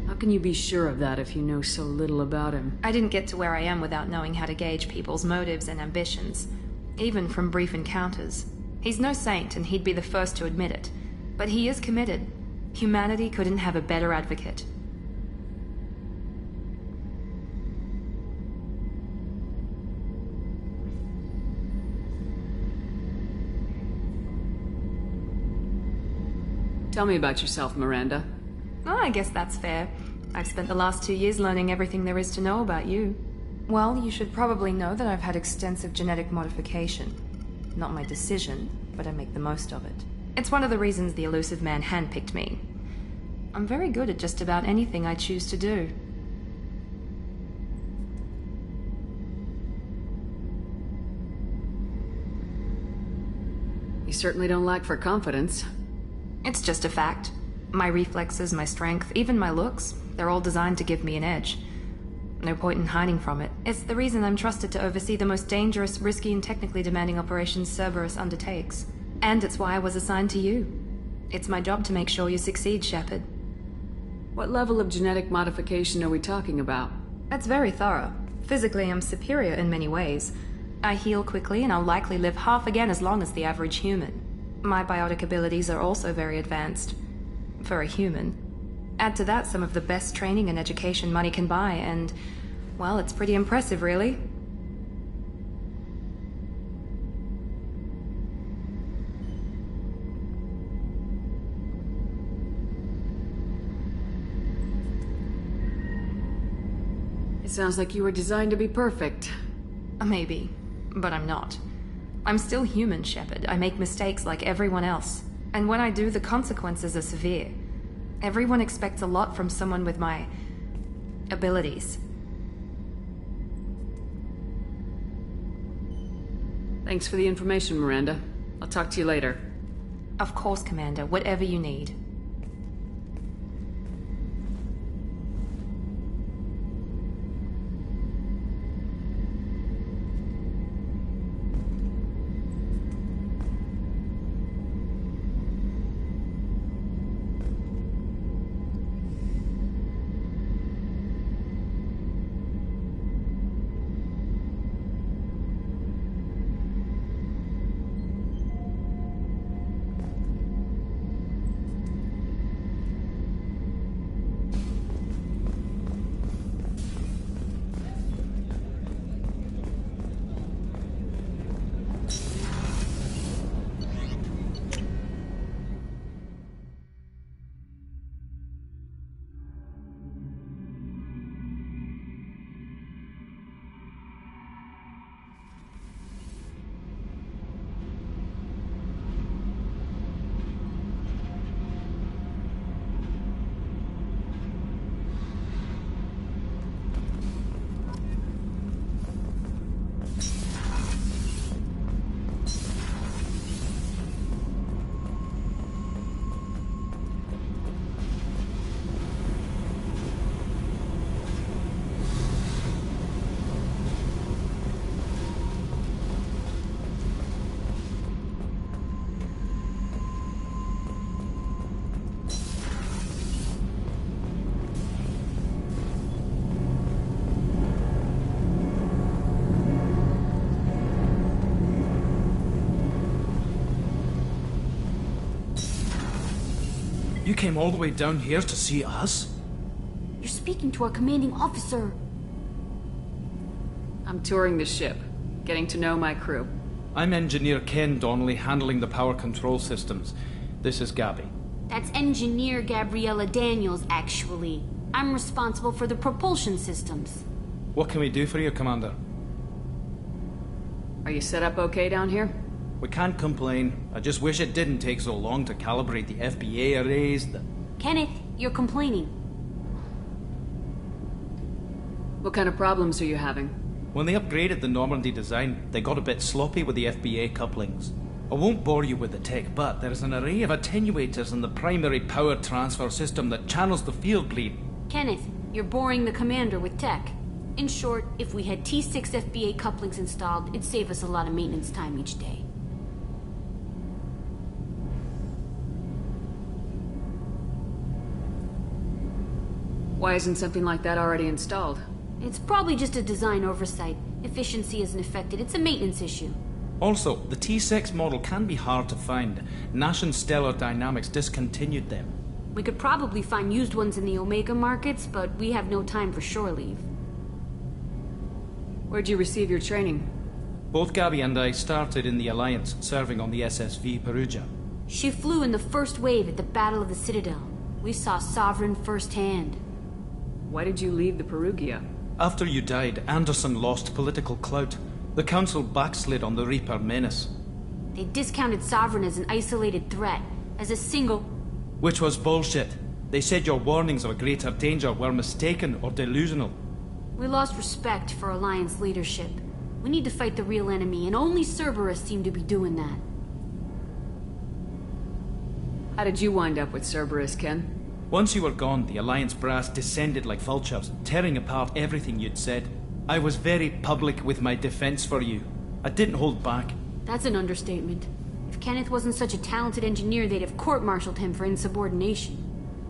How can you be sure of that if you know so little about him? I didn't get to where I am without knowing how to gauge people's motives and ambitions, even from brief encounters. He's no saint, and he'd be the first to admit it. But he is committed. Humanity couldn't have a better advocate. Tell me about yourself, Miranda. Oh, I guess that's fair. I've spent the last 2 years learning everything there is to know about you. Well, you should probably know that I've had extensive genetic modification. Not my decision, but I make the most of it. It's one of the reasons the elusive man handpicked me. I'm very good at just about anything I choose to do. You certainly don't lack for confidence. It's just a fact. My reflexes, my strength, even my looks, they're all designed to give me an edge. No point in hiding from it. It's the reason I'm trusted to oversee the most dangerous, risky, and technically demanding operations Cerberus undertakes. And it's why I was assigned to you. It's my job to make sure you succeed, Shepard. What level of genetic modification are we talking about? That's very thorough. Physically, I'm superior in many ways. I heal quickly, and I'll likely live half again as long as the average human. My biotic abilities are also very advanced. For a human. Add to that some of the best training and education money can buy, and, well, it's pretty impressive, really. It sounds like you were designed to be perfect. Maybe, but I'm not. I'm still human, Shepard. I make mistakes like everyone else. And when I do, the consequences are severe. Everyone expects a lot from someone with my abilities. Thanks for the information, Miranda. I'll talk to you later. Of course, Commander. Whatever you need. You came all the way down here to see us? You're speaking to our commanding officer. I'm touring the ship, getting to know my crew. I'm Engineer Ken Donnelly, handling the power control systems. This is Gabby. That's Engineer Gabriella Daniels, actually. I'm responsible for the propulsion systems. What can we do for you, Commander? Are you set up okay down here? We can't complain. I just wish it didn't take so long to calibrate the FBA arrays. Kenneth, you're complaining. What kind of problems are you having? When they upgraded the Normandy design, they got a bit sloppy with the FBA couplings. I won't bore you with the tech, but there's an array of attenuators in the primary power transfer system that channels the field bleed. Kenneth, you're boring the commander with tech. In short, if we had T6 FBA couplings installed, it'd save us a lot of maintenance time each day. Why isn't something like that already installed? It's probably just a design oversight. Efficiency isn't affected. It's a maintenance issue. Also, the T6 model can be hard to find. Nash and Stellar Dynamics discontinued them. We could probably find used ones in the Omega markets, but we have no time for shore leave. Where'd you receive your training? Both Gabby and I started in the Alliance, serving on the SSV Perugia. She flew in the first wave at the Battle of the Citadel. We saw Sovereign firsthand. Why did you leave the Perugia? After you died, Anderson lost political clout. The Council backslid on the Reaper menace. They discounted Sovereign as an isolated threat, as a single... Which was bullshit. They said your warnings of a greater danger were mistaken or delusional. We lost respect for Alliance leadership. We need to fight the real enemy, and only Cerberus seemed to be doing that. How did you wind up with Cerberus, Ken? Once you were gone, the Alliance brass descended like vultures, tearing apart everything you'd said. I was very public with my defense for you. I didn't hold back. That's an understatement. If Kenneth wasn't such a talented engineer, they'd have court-martialed him for insubordination.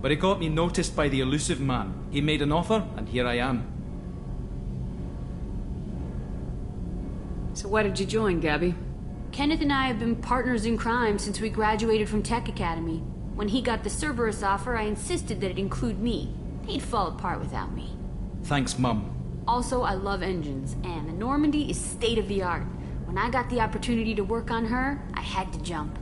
But it got me noticed by the elusive man. He made an offer, and here I am. So why did you join, Gabby? Kenneth and I have been partners in crime since we graduated from Tech Academy. When he got the Cerberus offer, I insisted that it include me. He'd fall apart without me. Thanks, Mum. Also, I love engines, and the Normandy is state-of-the-art. When I got the opportunity to work on her, I had to jump.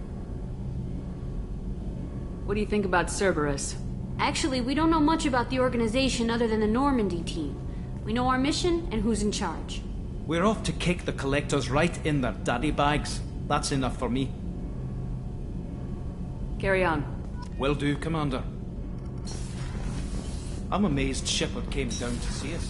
What do you think about Cerberus? Actually, we don't know much about the organization other than the Normandy team. We know our mission and who's in charge. We're off to kick the Collectors right in their daddy bags. That's enough for me. Carry on. Will do, Commander. I'm amazed Shepard came down to see us.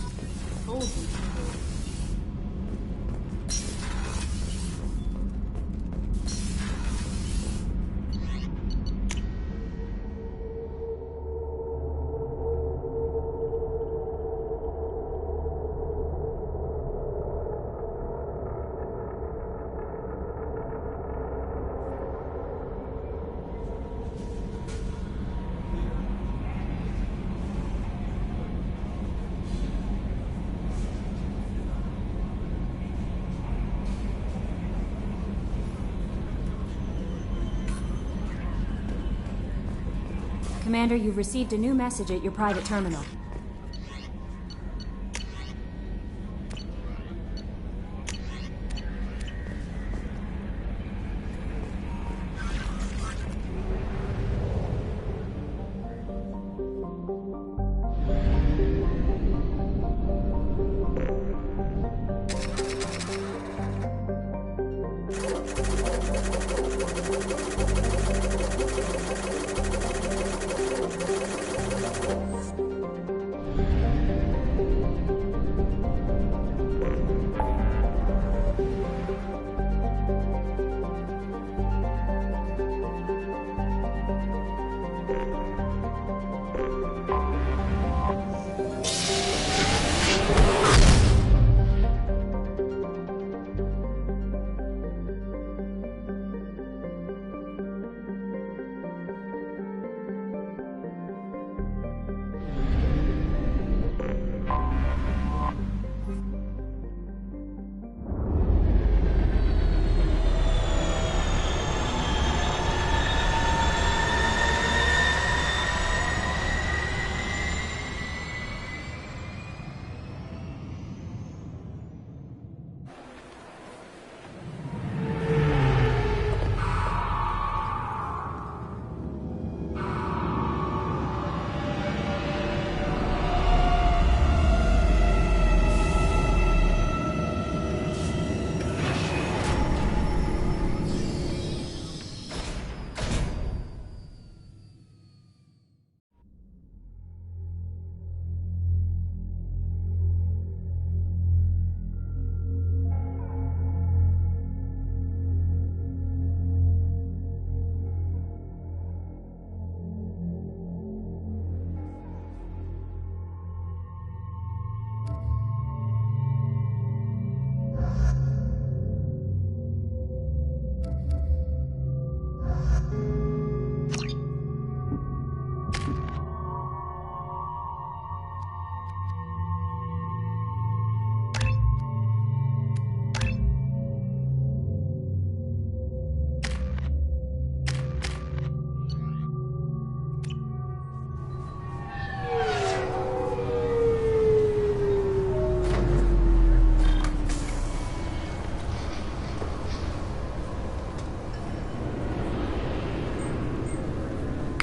Commander, you've received a new message at your private terminal.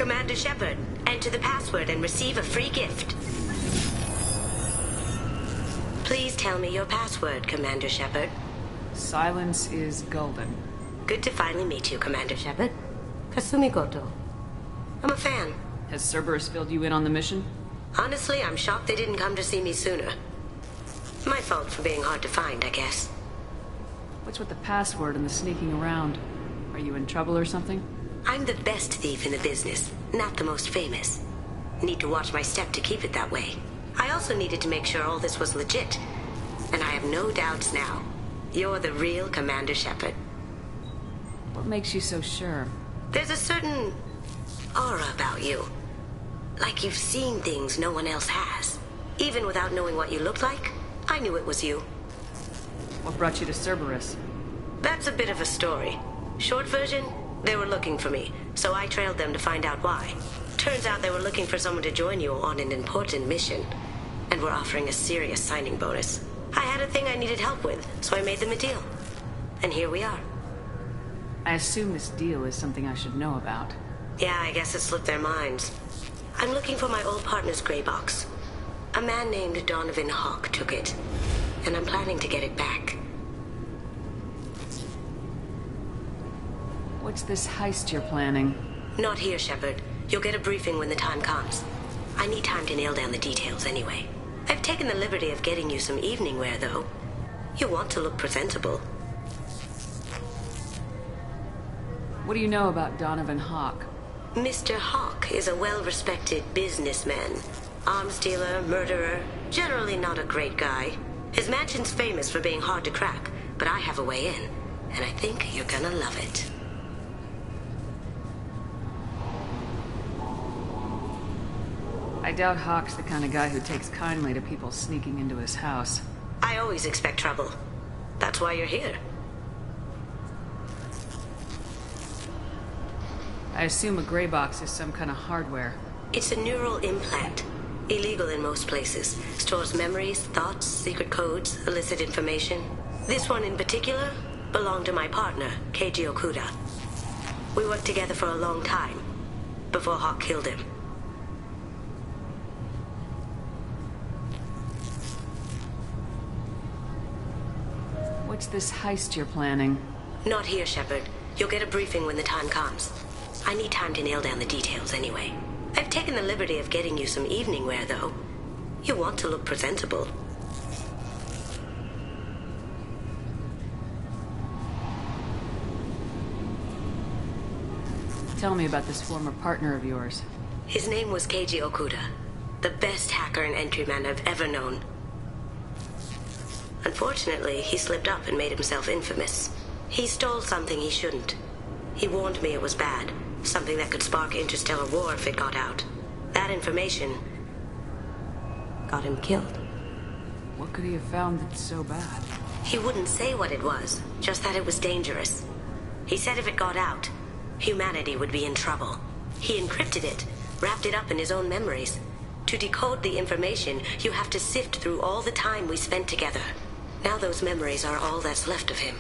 Commander Shepard, enter the password and receive a free gift. Please tell me your password, Commander Shepard. Silence is golden. Good to finally meet you, Commander Shepard. Kasumi Goto. I'm a fan. Has Cerberus filled you in on the mission? Honestly, I'm shocked they didn't come to see me sooner. My fault for being hard to find, I guess. What's with the password and the sneaking around? Are you in trouble or something? I'm the best thief in the business, not the most famous. Need to watch my step to keep it that way. I also needed to make sure all this was legit. And I have no doubts now. You're the real Commander Shepard. What makes you so sure? There's a certain aura about you. Like you've seen things no one else has. Even without knowing what you looked like, I knew it was you. What brought you to Cerberus? That's a bit of a story. Short version, they were looking for me, so I trailed them to find out why. Turns out they were looking for someone to join you on an important mission, and were offering a serious signing bonus. I had a thing I needed help with, so I made them a deal. And here we are. I assume this deal is something I should know about. Yeah, I guess it slipped their minds. I'm looking for my old partner's gray box. A man named Donovan Hawk took it, and I'm planning to get it back. What's this heist you're planning? Not here, Shepard. You'll get a briefing when the time comes. I need time to nail down the details anyway. I've taken the liberty of getting you some evening wear, though. You want to look presentable. What do you know about Donovan Hawk? Mr. Hawk is a well-respected businessman. Arms dealer, murderer, generally not a great guy. His mansion's famous for being hard to crack, but I have a way in, and I think you're gonna love it. I doubt Hawk's the kind of guy who takes kindly to people sneaking into his house. I always expect trouble. That's why you're here. I assume a gray box is some kind of hardware. It's a neural implant. Illegal in most places. Stores memories, thoughts, secret codes, illicit information. This one in particular belonged to my partner, Keiji Okuda. We worked together for a long time, before Hawk killed him. What's this heist you're planning? Not here, Shepard. You'll get a briefing when the time comes. I need time to nail down the details anyway. I've taken the liberty of getting you some evening wear, though. You want to look presentable. Tell me about this former partner of yours. His name was Keiji Okuda, the best hacker and entryman I've ever known. Unfortunately, he slipped up and made himself infamous. He stole something he shouldn't. He warned me it was bad, something that could spark interstellar war if it got out. That information got him killed. What could he have found that's so bad? He wouldn't say what it was, just that it was dangerous. He said if it got out, humanity would be in trouble. He encrypted it, wrapped it up in his own memories. To decode the information, you have to sift through all the time we spent together. Now those memories are all that's left of him.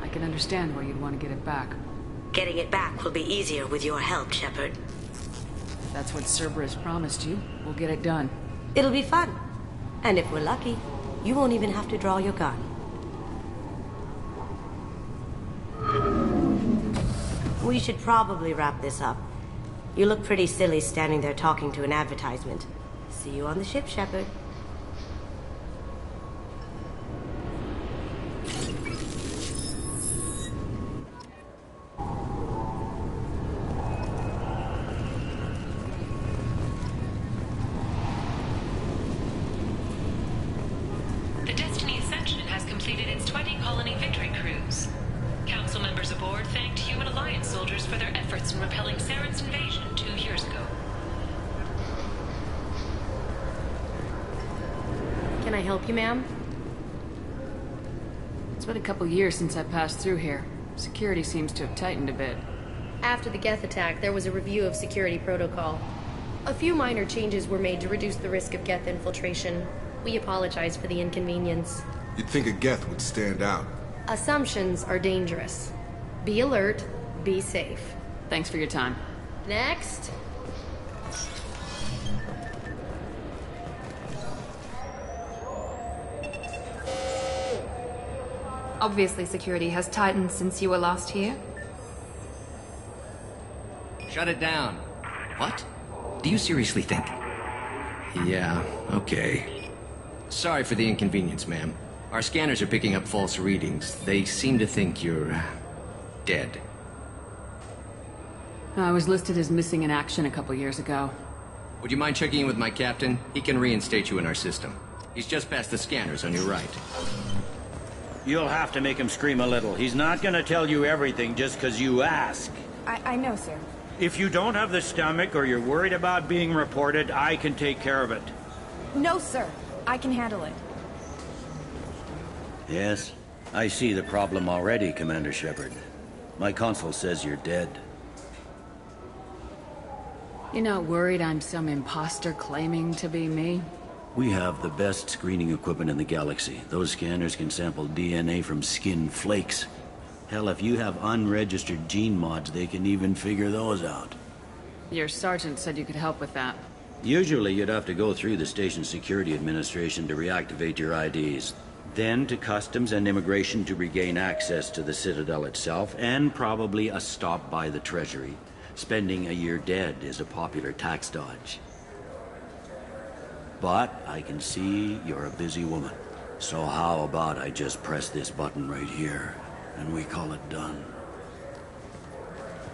I can understand why you'd want to get it back. Getting it back will be easier with your help, Shepard. If that's what Cerberus promised you, we'll get it done. It'll be fun. And if we're lucky, you won't even have to draw your gun. We should probably wrap this up. You look pretty silly standing there talking to an advertisement. See you on the ship, Shepard. The Destiny Ascension has completed its 20-colony victory cruise. Council members aboard thanked Human Alliance soldiers for their efforts in repelling Saren's invasion 2 years ago. Can I help you, ma'am? It's been a couple years since I passed through here. Security seems to have tightened a bit. After the Geth attack, there was a review of security protocol. A few minor changes were made to reduce the risk of Geth infiltration. We apologize for the inconvenience. You'd think a Geth would stand out. Assumptions are dangerous. Be alert, be safe. Thanks for your time. Next. Obviously, security has tightened since you were last here. Shut it down. What? Do you seriously think? Yeah, okay. Sorry for the inconvenience, ma'am. Our scanners are picking up false readings. They seem to think you're... dead. I was listed as missing in action a couple years ago. Would you mind checking in with my captain? He can reinstate you in our system. He's just past the scanners on your right. You'll have to make him scream a little. He's not gonna tell you everything just because you ask. I know, sir. If you don't have the stomach or you're worried about being reported, I can take care of it. No, sir. I can handle it. Yes, I see the problem already, Commander Shepard. My console says you're dead. You're not worried I'm some imposter claiming to be me? We have the best screening equipment in the galaxy. Those scanners can sample DNA from skin flakes. Hell, if you have unregistered gene mods, they can even figure those out. Your sergeant said you could help with that. Usually you'd have to go through the Station Security Administration to reactivate your IDs. Then to Customs and Immigration to regain access to the Citadel itself, and probably a stop by the Treasury. Spending a year dead is a popular tax dodge. But I can see you're a busy woman. So how about I just press this button right here, and we call it done?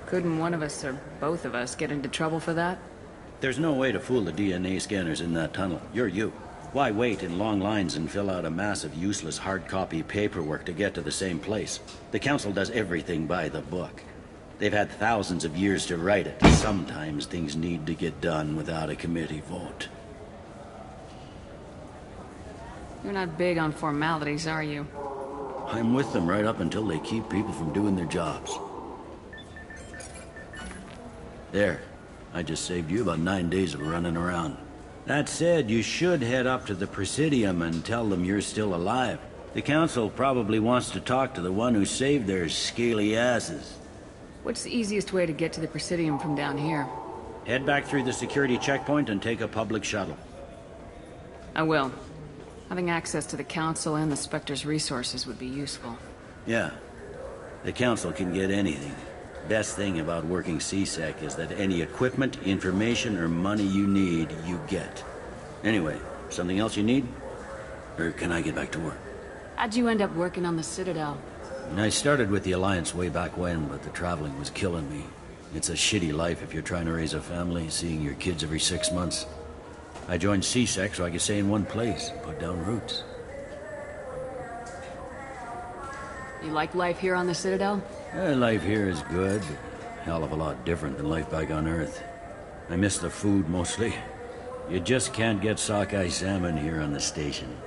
Couldn't one of us or both of us get into trouble for that? There's no way to fool the DNA scanners in that tunnel. You're you. Why wait in long lines and fill out a massive useless hard copy paperwork to get to the same place? The Council does everything by the book. They've had thousands of years to write it. Sometimes things need to get done without a committee vote. You're not big on formalities, are you? I'm with them right up until they keep people from doing their jobs. There. I just saved you about 9 days of running around. That said, you should head up to the Presidium and tell them you're still alive. The Council probably wants to talk to the one who saved their scaly asses. What's the easiest way to get to the Presidium from down here? Head back through the security checkpoint and take a public shuttle. I will. Having access to the Council and the Spectre's resources would be useful. Yeah. The Council can get anything. Best thing about working CSEC is that any equipment, information, or money you need, you get. Anyway, something else you need? Or can I get back to work? How'd you end up working on the Citadel? I started with the Alliance way back when, but the traveling was killing me. It's a shitty life if you're trying to raise a family, seeing your kids every 6 months. I joined CSEC so I could stay in one place, put down roots. You like life here on the Citadel? Life here is good, but a hell of a lot different than life back on Earth. I miss the food mostly. You just can't get sockeye salmon here on the station.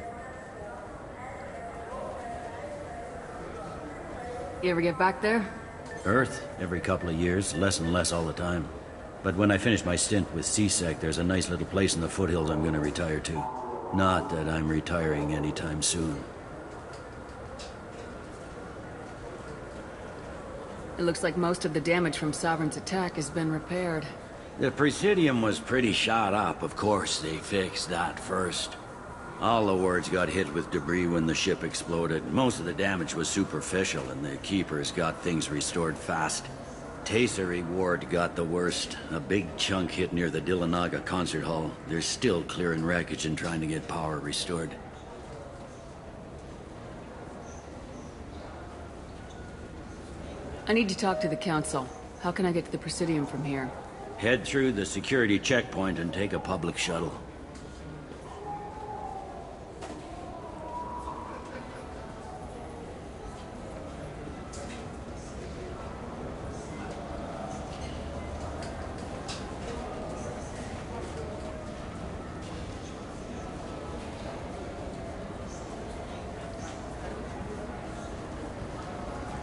You ever get back there? Earth, every couple of years, less and less all the time. But when I finish my stint with CSEC, there's a nice little place in the foothills I'm gonna retire to. Not that I'm retiring anytime soon. It looks like most of the damage from Sovereign's attack has been repaired. The Presidium was pretty shot up, of course. They fixed that first. All the wards got hit with debris when the ship exploded. Most of the damage was superficial, and the Keepers got things restored fast. Tasery Ward got the worst. A big chunk hit near the Dillanaga concert hall. They're still clearing wreckage and trying to get power restored. I need to talk to the Council. How can I get to the Presidium from here? Head through the security checkpoint and take a public shuttle.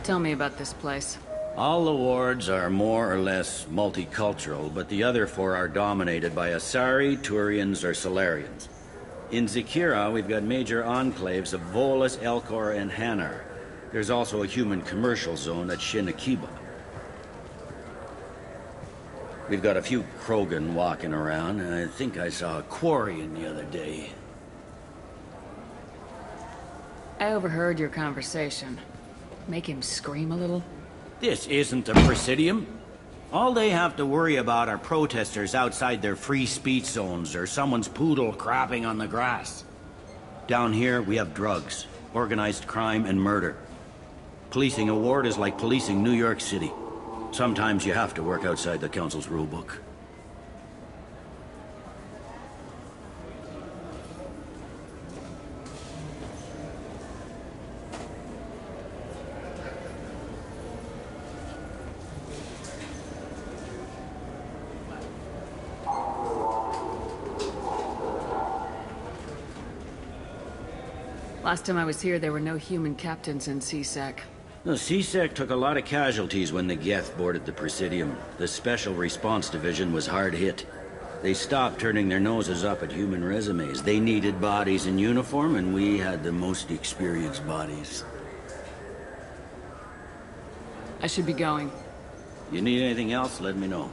Tell me about this place. All the wards are more or less multicultural, but the other 4 are dominated by Asari, Turians, or Solarians. In Zakira, we've got major enclaves of Volus, Elcor, and Hanar. There's also a human commercial zone at Shinakiba. We've got a few Krogan walking around, and I think I saw a Quarian the other day. I overheard your conversation. Make him scream a little? This isn't a Presidium. All they have to worry about are protesters outside their free speech zones or someone's poodle crapping on the grass. Down here, we have drugs, organized crime, and murder. Policing a ward is like policing New York City. Sometimes you have to work outside the Council's rulebook. Last time I was here, there were no human captains in CSEC. The CSEC took a lot of casualties when the Geth boarded the Presidium. The Special Response Division was hard hit. They stopped turning their noses up at human resumes. They needed bodies in uniform, and we had the most experienced bodies. I should be going. You need anything else, let me know.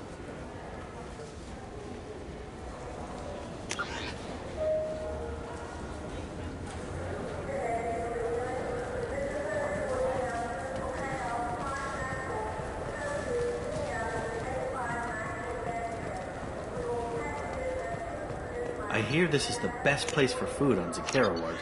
I hear this is the best place for food on Zakera Ward.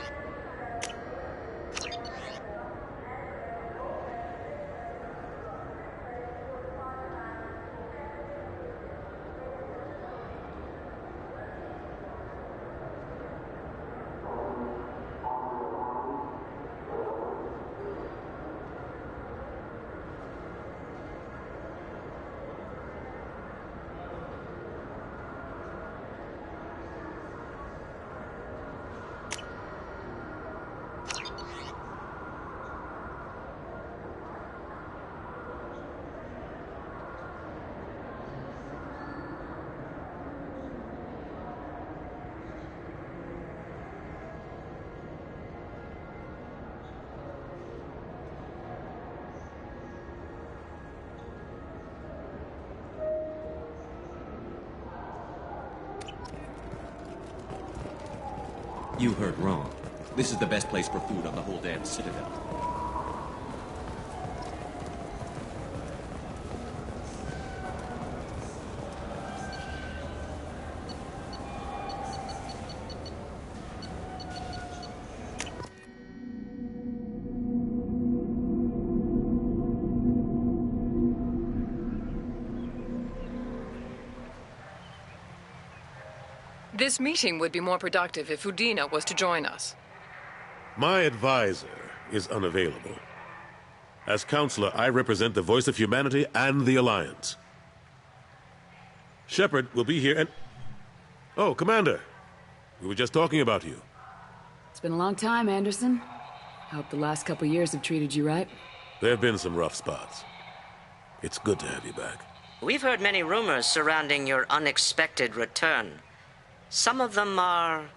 You heard wrong. This is the best place for food on the whole damn Citadel. This meeting would be more productive if Udina was to join us. My advisor is unavailable. As counselor, I represent the voice of humanity and the Alliance. Shepard will be here and... Oh, Commander. We were just talking about you. It's been a long time, Anderson. I hope the last couple years have treated you right. There have been some rough spots. It's good to have you back. We've heard many rumors surrounding your unexpected return. Some of them are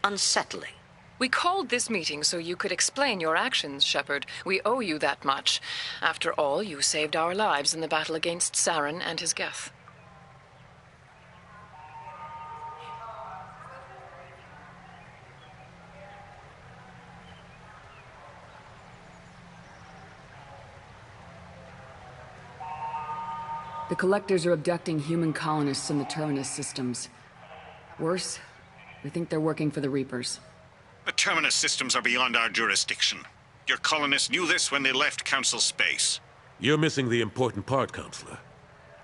unsettling. We called this meeting so you could explain your actions, Shepard. We owe you that much. After all, you saved our lives in the battle against Saren and his Geth. The Collectors are abducting human colonists in the Terminus systems. Worse, we think they're working for the Reapers. The Terminus systems are beyond our jurisdiction. Your colonists knew this when they left Council space. You're missing the important part, Counselor.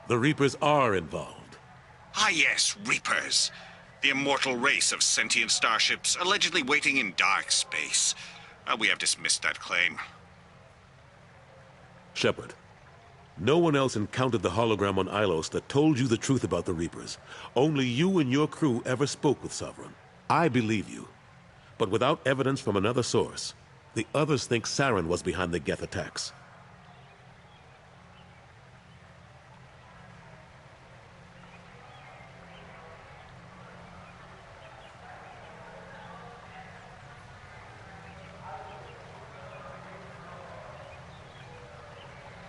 The Reapers are involved. Ah yes, Reapers. The immortal race of sentient starships allegedly waiting in dark space. We have dismissed that claim. Shepard, no one else encountered the hologram on Ilos that told you the truth about the Reapers. Only you and your crew ever spoke with Sovereign. I believe you. But without evidence from another source, the others think Saren was behind the Geth attacks.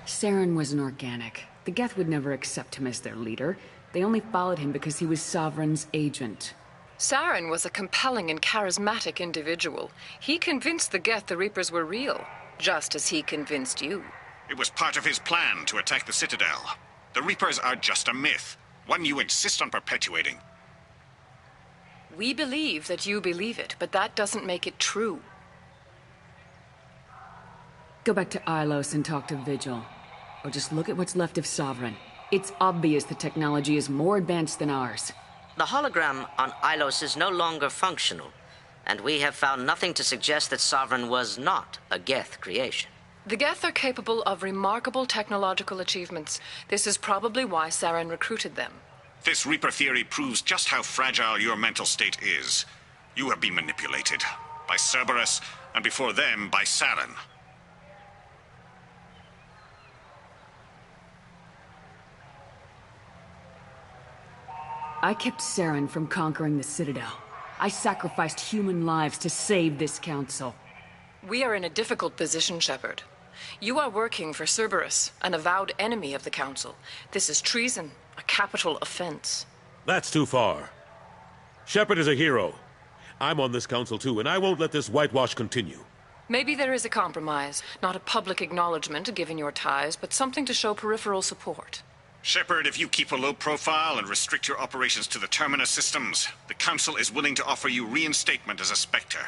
Saren was an organic. The Geth would never accept him as their leader. They only followed him because he was Sovereign's agent. Saren was a compelling and charismatic individual. He convinced the Geth the Reapers were real, just as he convinced you. It was part of his plan to attack the Citadel. The Reapers are just a myth, one you insist on perpetuating. We believe that you believe it, but that doesn't make it true. Go back to Ilos and talk to Vigil. Or just look at what's left of Sovereign. It's obvious the technology is more advanced than ours. The hologram on Ilos is no longer functional, and we have found nothing to suggest that Sovereign was not a Geth creation. The Geth are capable of remarkable technological achievements. This is probably why Saren recruited them. This Reaper theory proves just how fragile your mental state is. You have been manipulated. By Cerberus, and before them, by Saren. I kept Saren from conquering the Citadel. I sacrificed human lives to save this council. We are in a difficult position, Shepard. You are working for Cerberus, an avowed enemy of the Council. This is treason, a capital offense. That's too far. Shepard is a hero. I'm on this council too, and I won't let this whitewash continue. Maybe there is a compromise. Not a public acknowledgement given your ties, but something to show peripheral support. Shepard, if you keep a low profile and restrict your operations to the Terminus systems, the Council is willing to offer you reinstatement as a Spectre.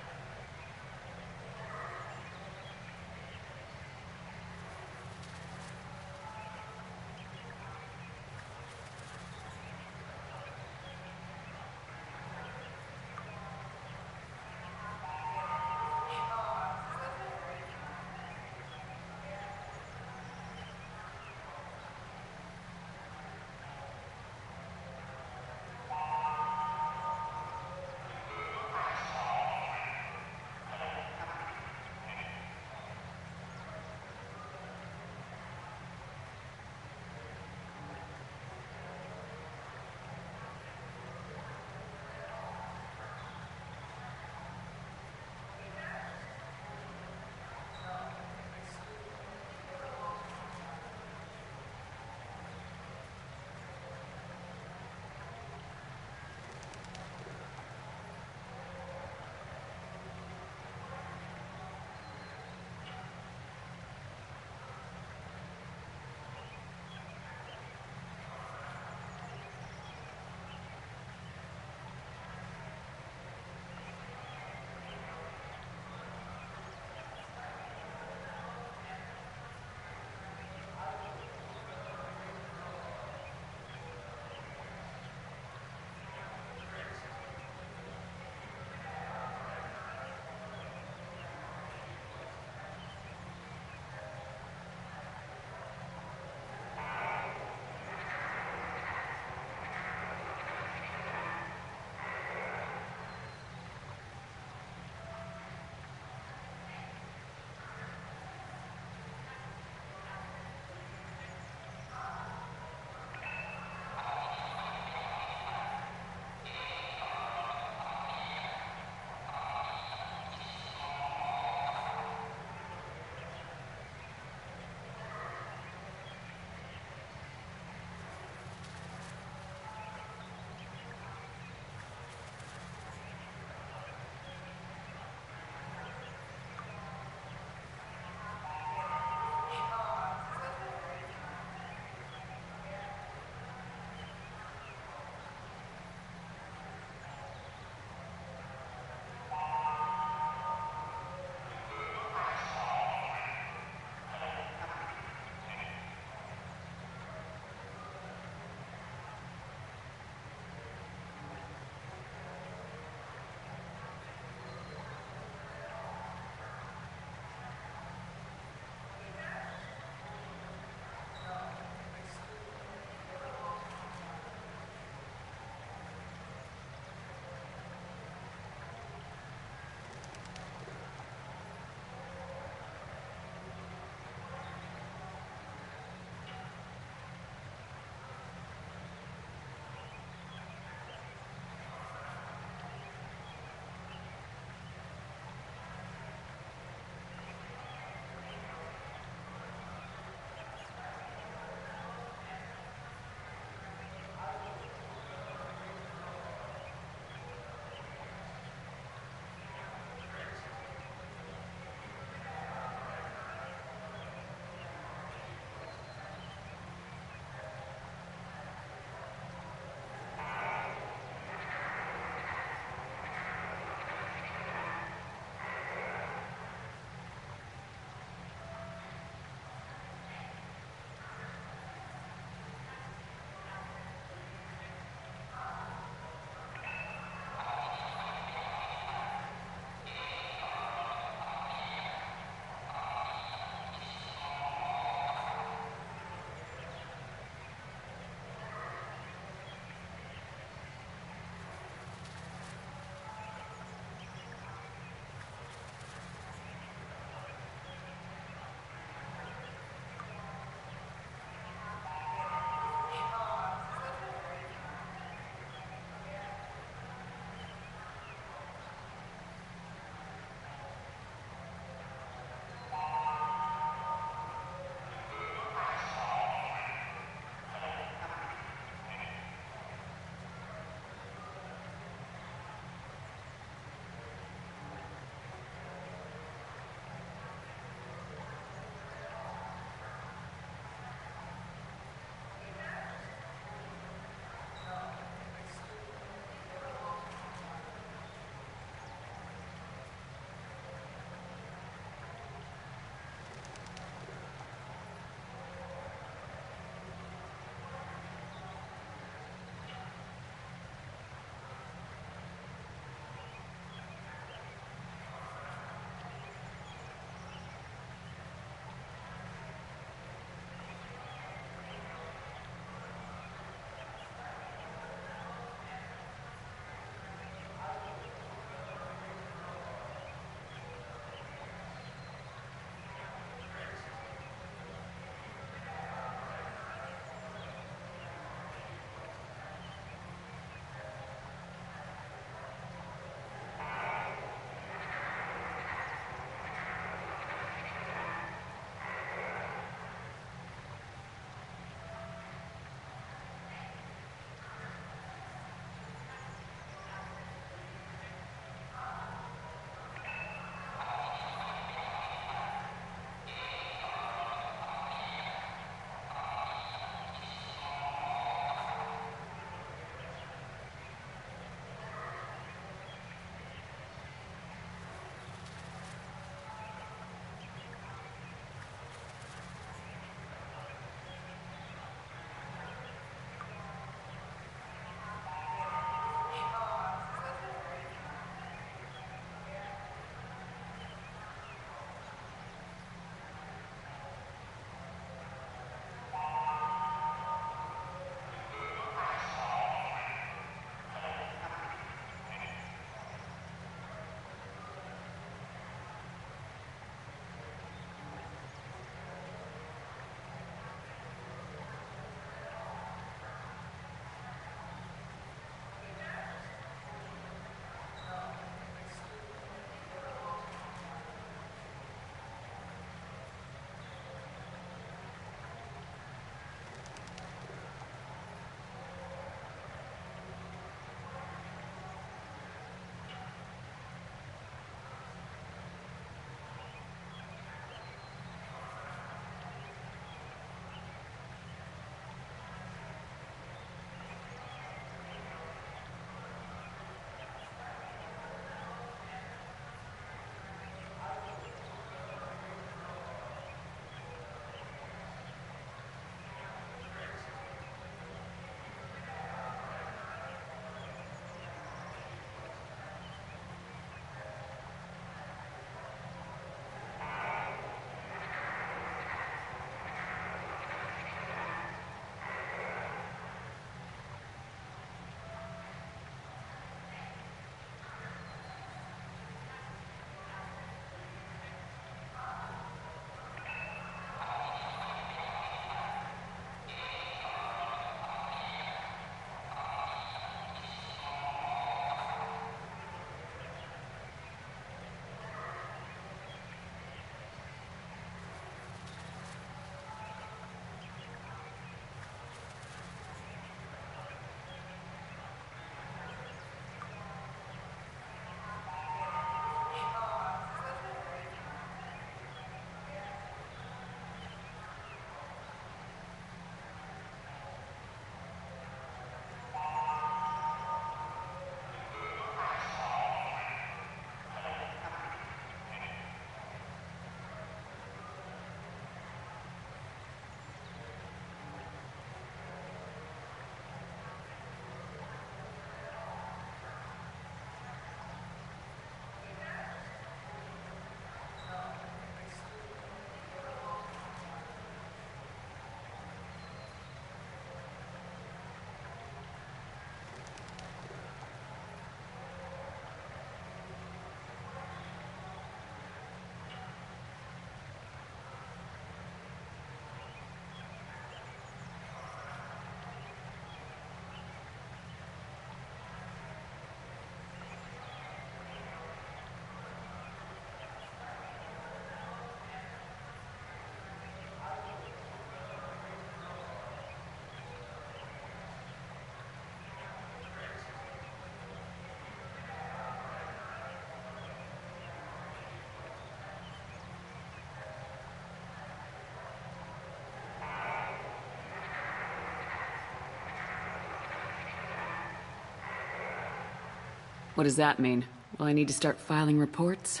What does that mean? Will I need to start filing reports?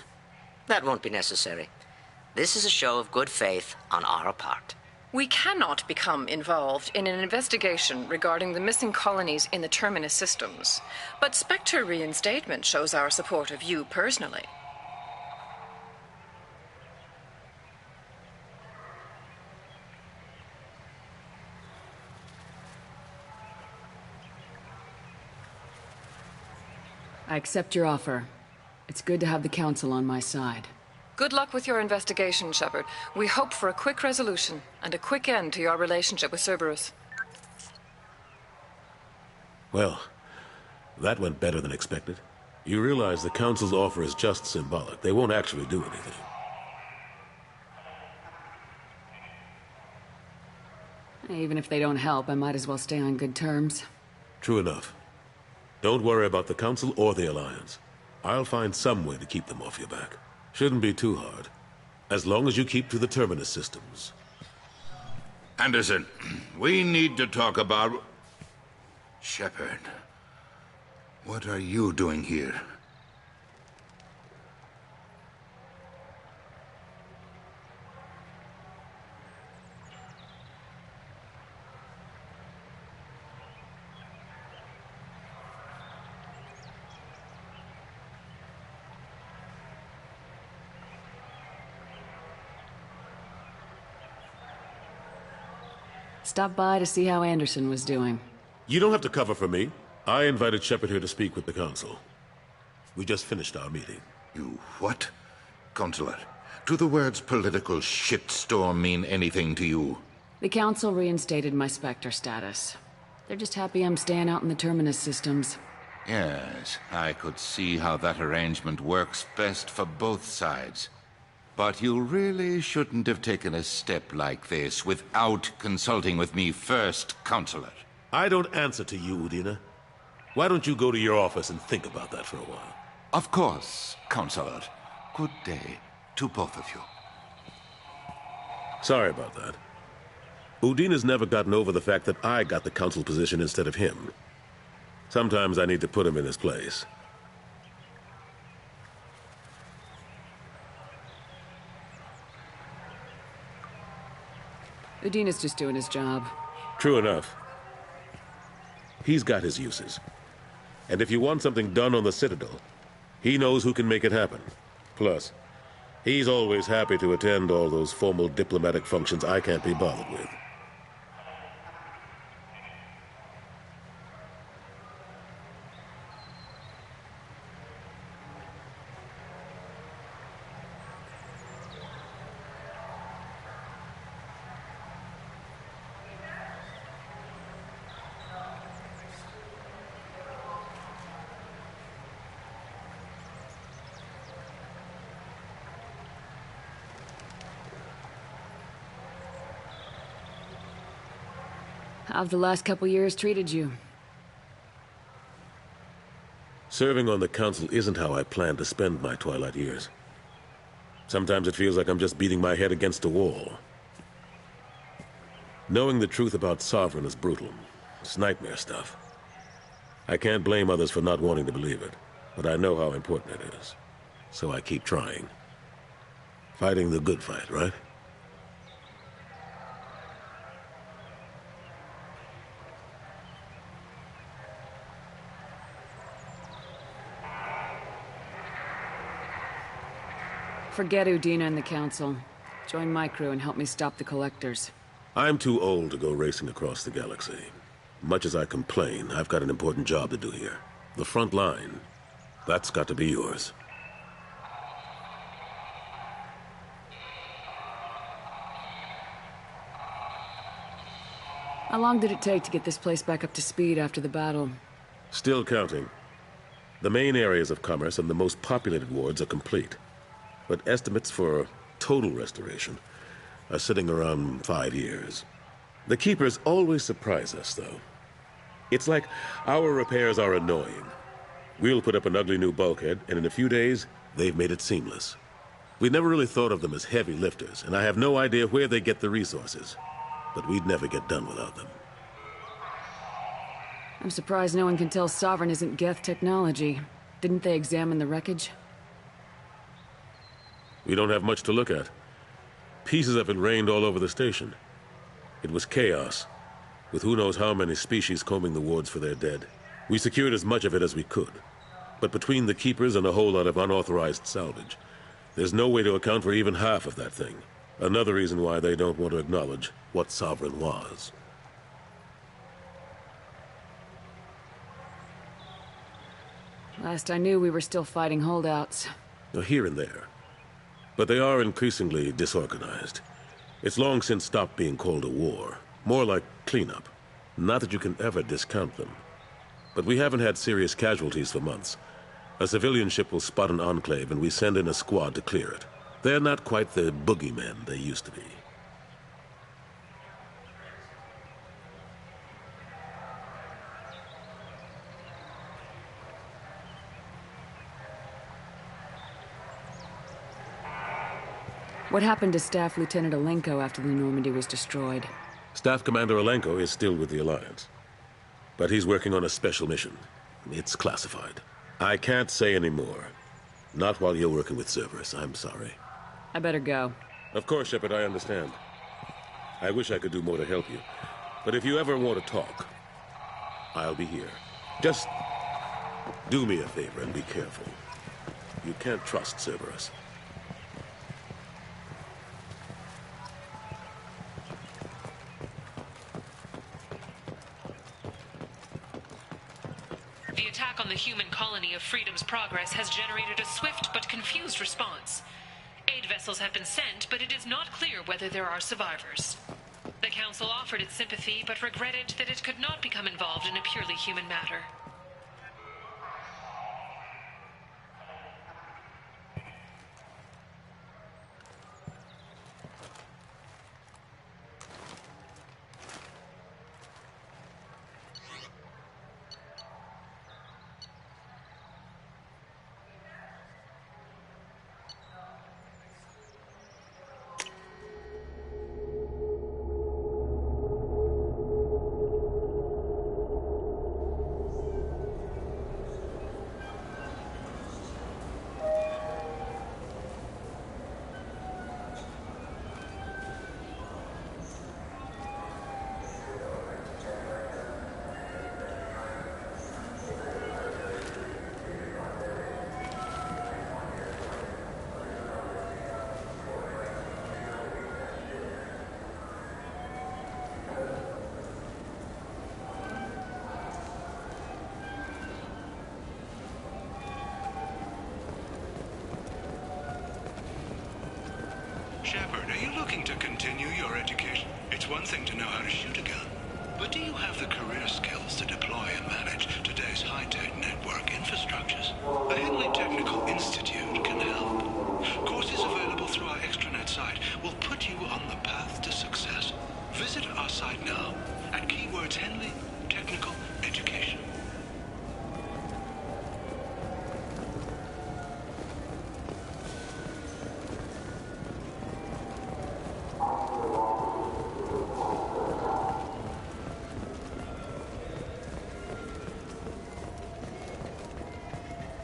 That won't be necessary. This is a show of good faith on our part. We cannot become involved in an investigation regarding the missing colonies in the Terminus systems, but Spectre reinstatement shows our support of you personally. I accept your offer. It's good to have the Council on my side. Good luck with your investigation, Shepard. We hope for a quick resolution and a quick end to your relationship with Cerberus. Well, that went better than expected. You realize the Council's offer is just symbolic. They won't actually do anything. Even if they don't help, I might as well stay on good terms. True enough. Don't worry about the Council or the Alliance. I'll find some way to keep them off your back. Shouldn't be too hard. As long as you keep to the Terminus systems. Anderson, we need to talk about... Shepard, what are you doing here? Stopped by to see how Anderson was doing. You don't have to cover for me. I invited Shepard here to speak with the Council. We just finished our meeting. You what? Counselor, do the words political shitstorm mean anything to you? The Council reinstated my Spectre status. They're just happy I'm staying out in the Terminus systems. Yes, I could see how that arrangement works best for both sides. But you really shouldn't have taken a step like this without consulting with me first, Counselor. I don't answer to you, Udina. Why don't you go to your office and think about that for a while? Of course, Counselor. Good day to both of you. Sorry about that. Udina's never gotten over the fact that I got the Council position instead of him. Sometimes I need to put him in his place. Udina's just doing his job. True enough. He's got his uses. And if you want something done on the Citadel, he knows who can make it happen. Plus, he's always happy to attend all those formal diplomatic functions I can't be bothered with. How've the last couple years treated you? Serving on the Council isn't how I plan to spend my twilight years. Sometimes it feels like I'm just beating my head against a wall. Knowing the truth about Sovereign is brutal. It's nightmare stuff. I can't blame others for not wanting to believe it, but I know how important it is. So I keep trying. Fighting the good fight, right? Forget Udina and the Council. Join my crew and help me stop the Collectors. I'm too old to go racing across the galaxy. Much as I complain, I've got an important job to do here. The front line. That's got to be yours. How long did it take to get this place back up to speed after the battle? Still counting. The main areas of commerce and the most populated wards are complete. But estimates for total restoration are sitting around 5 years. The Keepers always surprise us, though. It's like our repairs are annoying. We'll put up an ugly new bulkhead, and in a few days, they've made it seamless. We never really thought of them as heavy lifters, and I have no idea where they get the resources. But we'd never get done without them. I'm surprised no one can tell Sovereign isn't Geth technology. Didn't they examine the wreckage? We don't have much to look at. Pieces of it rained all over the station. It was chaos, with who knows how many species combing the wards for their dead. We secured as much of it as we could. But between the keepers and a whole lot of unauthorized salvage, there's no way to account for even half of that thing. Another reason why they don't want to acknowledge what Sovereign was. Last I knew, we were still fighting holdouts. Here and there. But they are increasingly disorganized. It's long since stopped being called a war. More like cleanup. Not that you can ever discount them. But we haven't had serious casualties for months. A civilian ship will spot an enclave and we send in a squad to clear it. They're not quite the boogeymen they used to be. What happened to Staff Lieutenant Alenko after the Normandy was destroyed? Staff Commander Alenko is still with the Alliance. But he's working on a special mission. It's classified. I can't say any more. Not while you're working with Cerberus, I'm sorry. I better go. Of course, Shepard, I understand. I wish I could do more to help you. But if you ever want to talk, I'll be here. Just do me a favor and be careful. You can't trust Cerberus. The attack on the human colony of Freedom's Progress has generated a swift but confused response. Aid vessels have been sent, but it is not clear whether there are survivors. The Council offered its sympathy, but regretted that it could not become involved in a purely human matter. Shepard, are you looking to continue your education? It's one thing to know how to shoot a gun, but do you have the career skills to deploy and manage today's high-tech network infrastructures? The Henley Technical Institute can help. Courses available through our extranet site will put you on the path to success. Visit our site now at keywords Henley Technical Education.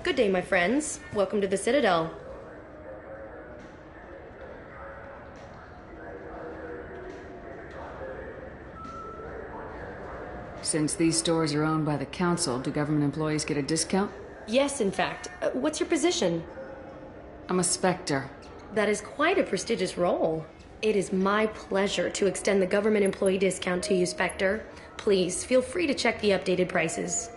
Good day, my friends. Welcome to the Citadel. Since these stores are owned by the Council, do government employees get a discount? Yes, in fact. What's your position? I'm a Spectre. That is quite a prestigious role. It is my pleasure to extend the government employee discount to you, Spectre. Please, feel free to check the updated prices.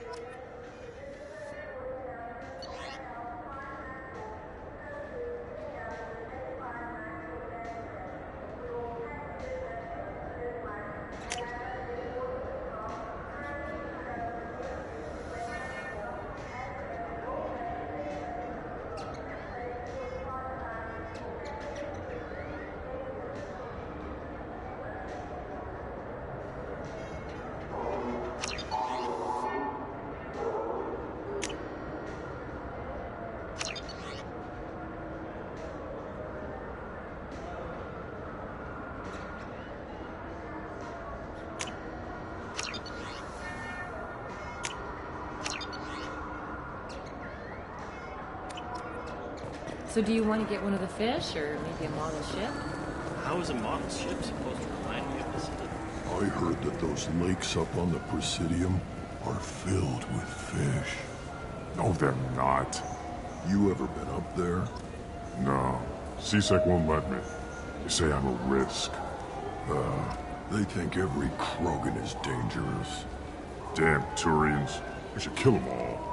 So do you want to get one of the fish, or maybe a model ship? How is a model ship supposed to remind me of the city? I heard that those lakes up on the Presidium are filled with fish. No, they're not. You ever been up there? No. CSEC won't let me. They say I'm a risk. They think every Krogan is dangerous. Damn Turians. We should kill them all.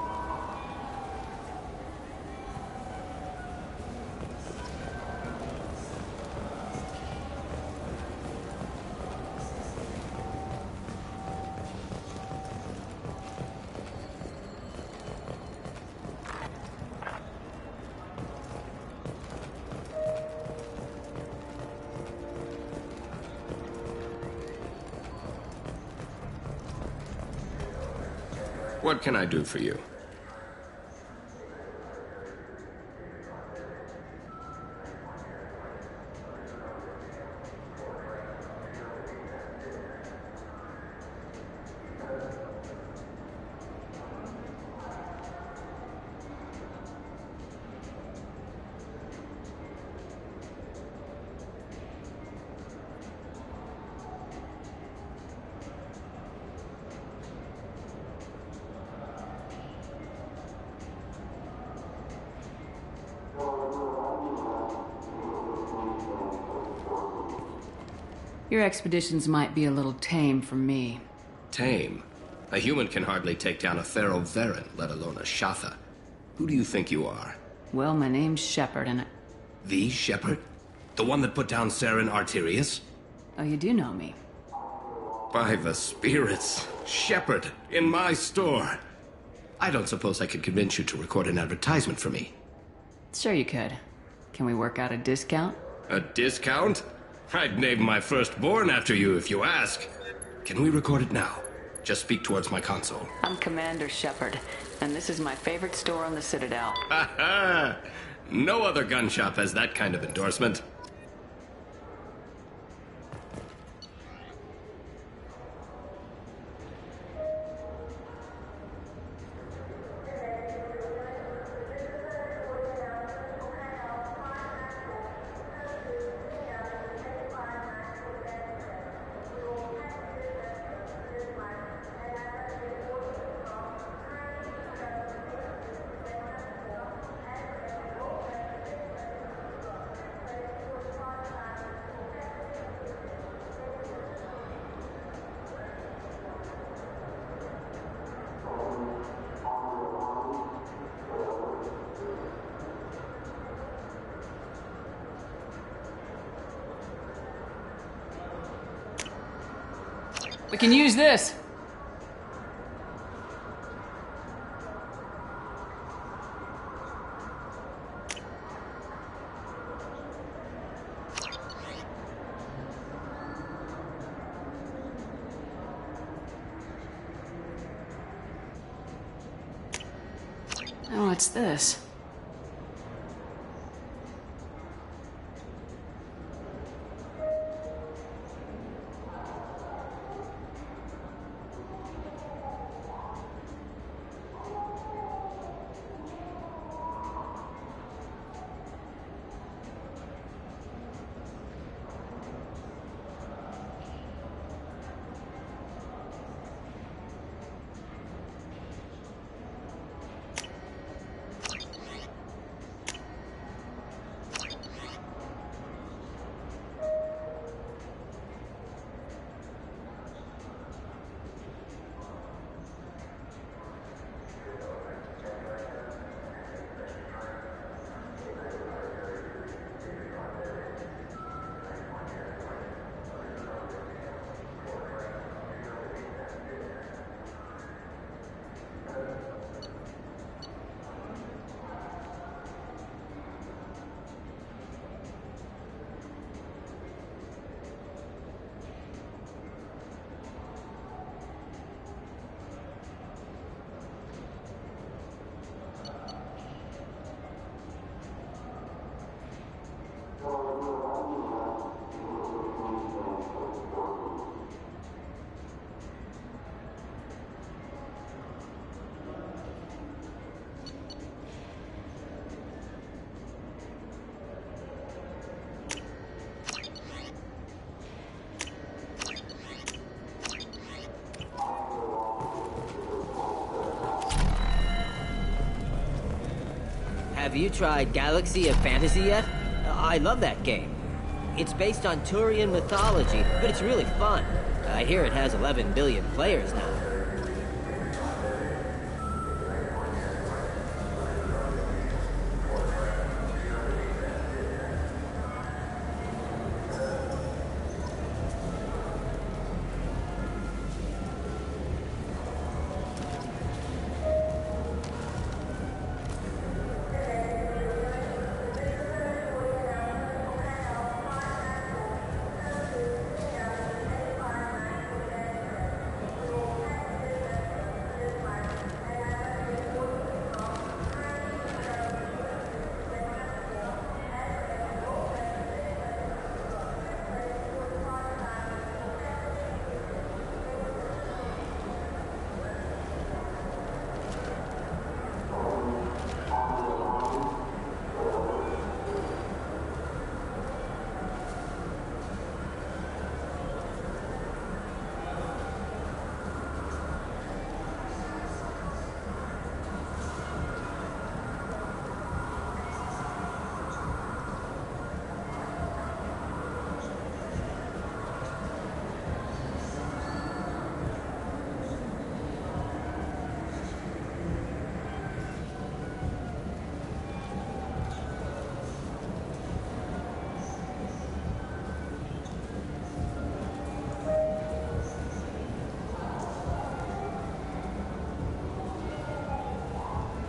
What can I do for you? Your expeditions might be a little tame for me. Tame? A human can hardly take down a Ftl Varen, let alone a Shatha. Who do you think you are? Well, my name's Shepard, and The Shepard? The one that put down Saren Arterius? Oh, you do know me. By the spirits. Shepard, in my store. I don't suppose I could convince you to record an advertisement for me. Sure you could. Can we work out a discount? A discount? I'd name my firstborn after you if you ask. Can we record it now? Just speak towards my console. I'm Commander Shepard, and this is my favorite store on the Citadel. Ha ha! No other gun shop has that kind of endorsement. We can use this. Oh, what's this? Have you tried Galaxy of Fantasy yet? I love that game. It's based on Turian mythology, but it's really fun. I hear it has 11 billion players now.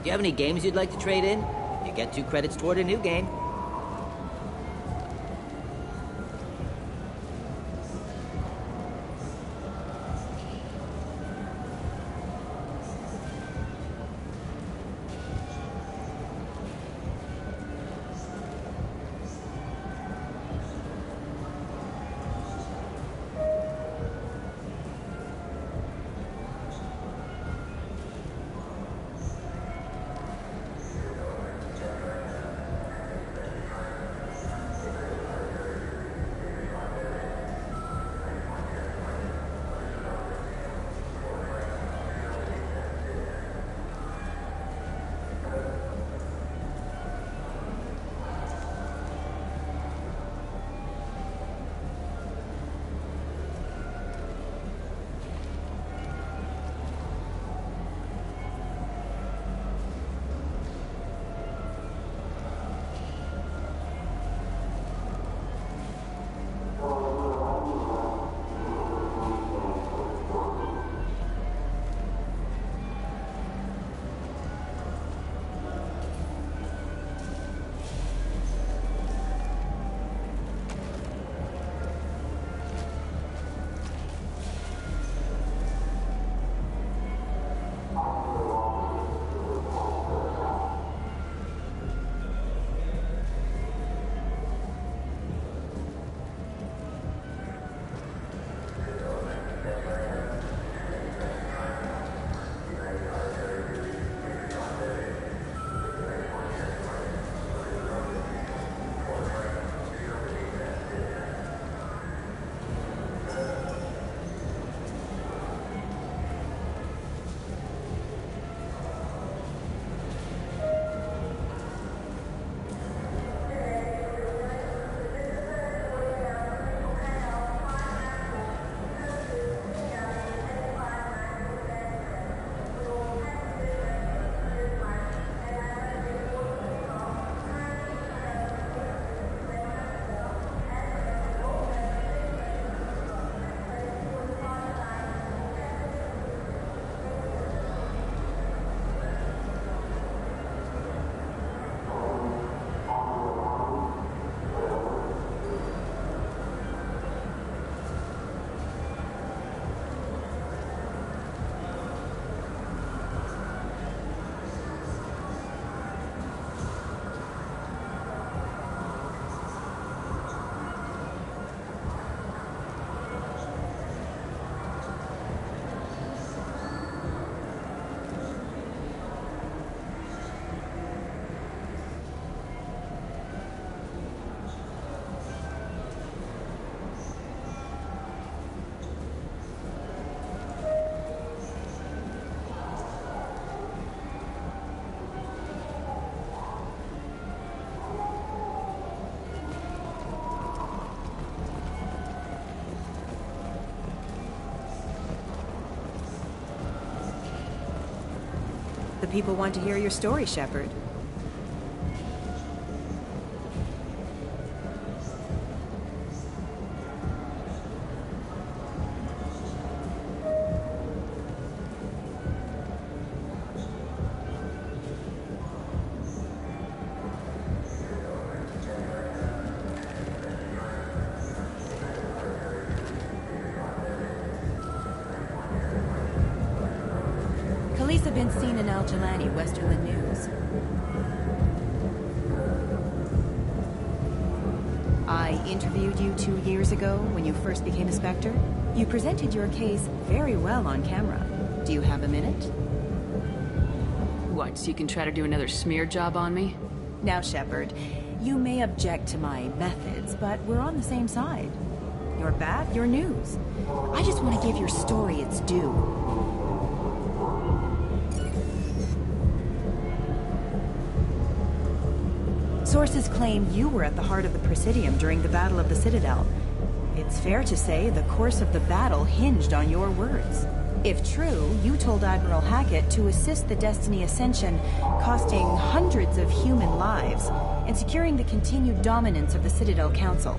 Do you have any games you'd like to trade in? You get 2 credits toward a new game. people want to hear your story, Shepard. Police have been seen in Al-Jalani, Westerland News. I interviewed you 2 years ago when you first became a Spectre. You presented your case very well on camera. Do you have a minute? What, so you can try to do another smear job on me? Now, Shepard, you may object to my methods, but we're on the same side. You're bad, you're news. I just want to give your story its due. Sources claim you were at the heart of the Presidium during the Battle of the Citadel. It's fair to say the course of the battle hinged on your words. If true, you told Admiral Hackett to assist the Destiny Ascension, costing hundreds of human lives, and securing the continued dominance of the Citadel Council.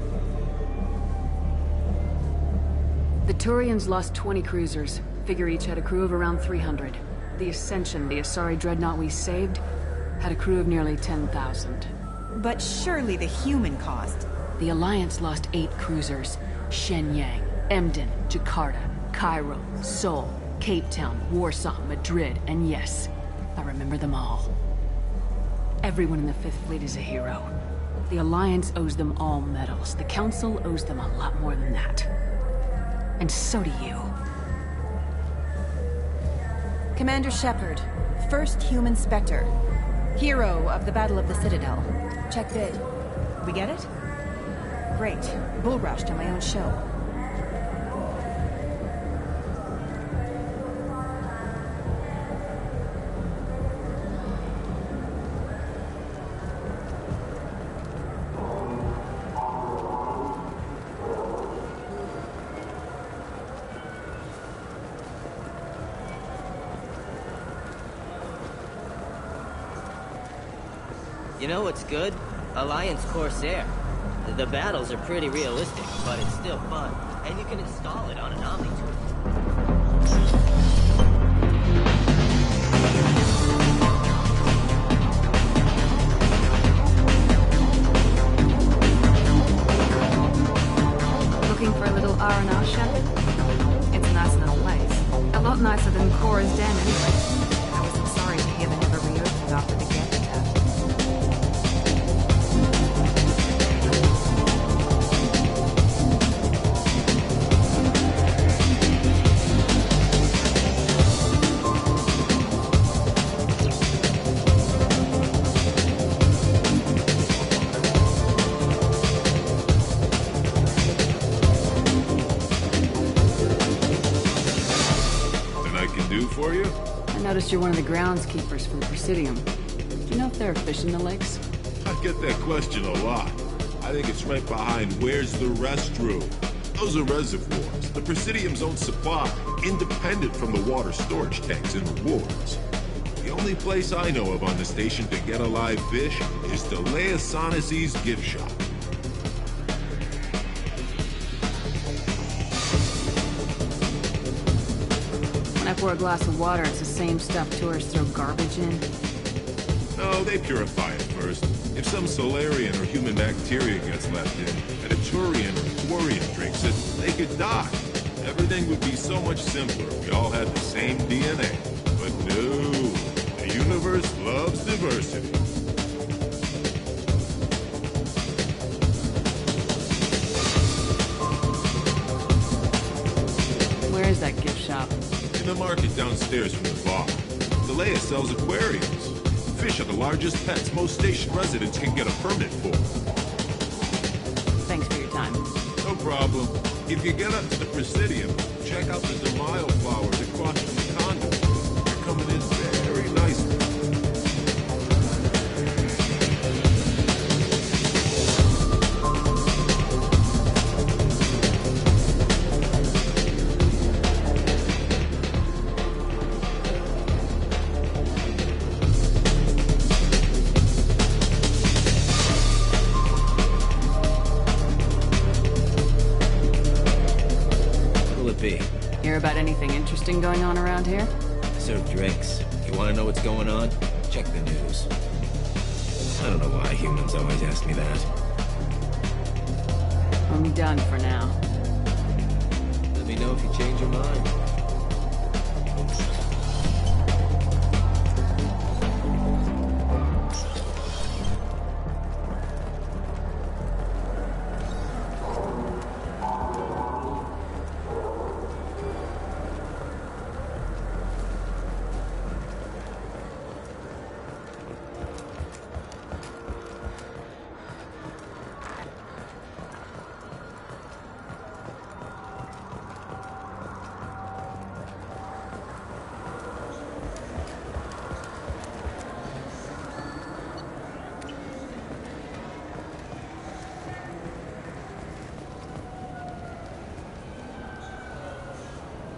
The Turians lost 20 cruisers. Figure each had a crew of around 300. The Ascension, the Asari dreadnought we saved, had a crew of nearly 10,000. But surely the human cost. The Alliance lost 8 cruisers. Shenyang, Emden, Jakarta, Cairo, Seoul, Cape Town, Warsaw, Madrid, and yes, I remember them all. Everyone in the Fifth Fleet is a hero. The Alliance owes them all medals. The Council owes them a lot more than that. And so do you. Commander Shepard, first human Spectre. Hero of the Battle of the Citadel. Check bid. We get it? Great. Bull rushed on my own show. You know what's good? Alliance Corsair. The battles are pretty realistic, but it's still fun. And you can install it on an Omni tool. Looking for a little R&R, Shepard? It's a nice little place. A lot nicer than Cora's Den, anyway. I wasn't sorry to hear they never reopened after the Geth attack. For you? I noticed you're one of the groundskeepers for the Presidium. Do you know if there are fish in the lakes? I get that question a lot. I think it's right behind where's the restroom. Those are reservoirs, the Presidium's own supply, independent from the water storage tanks and rewards. The only place I know of on the station to get a live fish is the Leia Sonesi's gift shop. When I pour a glass of water, it's the same stuff tourists throw garbage in. No, they purify it first. If some Solarian or human bacteria gets left in, and a Turian or Quarian drinks it, they could die. Everything would be so much simpler if we all had the same DNA. But no, the universe loves diversity. Where is that gift shop? In the market downstairs from the bar. The Leia sells aquariums. Fish are the largest pets most station residents can get a permit for. Thanks for your time. No problem. If you get up to the Presidium, check out the Demile flowers across from the condo. They're coming in very nicely. be? Hear about anything interesting going on around here? I serve drinks. You want to know what's going on? Check the news. I don't know why humans always ask me that. I'm done for now. Let me know if you change your mind.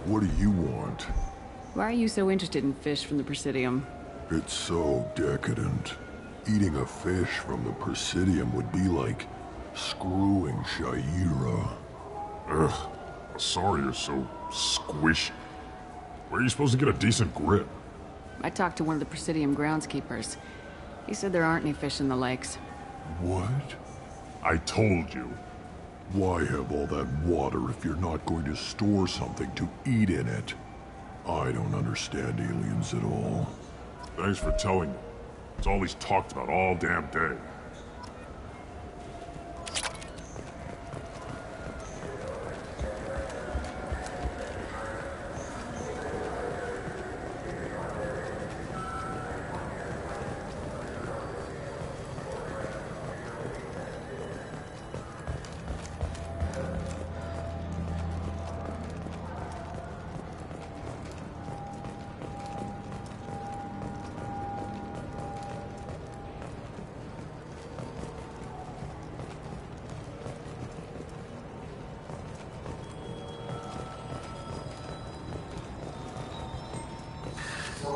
What do you want? Why are you so interested in fish from the Presidium? It's so decadent. Eating a fish from the Presidium would be like screwing Shaira. Ugh. Sorry you're so squishy. Where are you supposed to get a decent grip? I talked to one of the Presidium groundskeepers. He said there aren't any fish in the lakes. What? I told you. Why have all that water if you're not going to store something to eat in it? I don't understand aliens at all. Thanks for telling me. It's all he's talked about all damn day.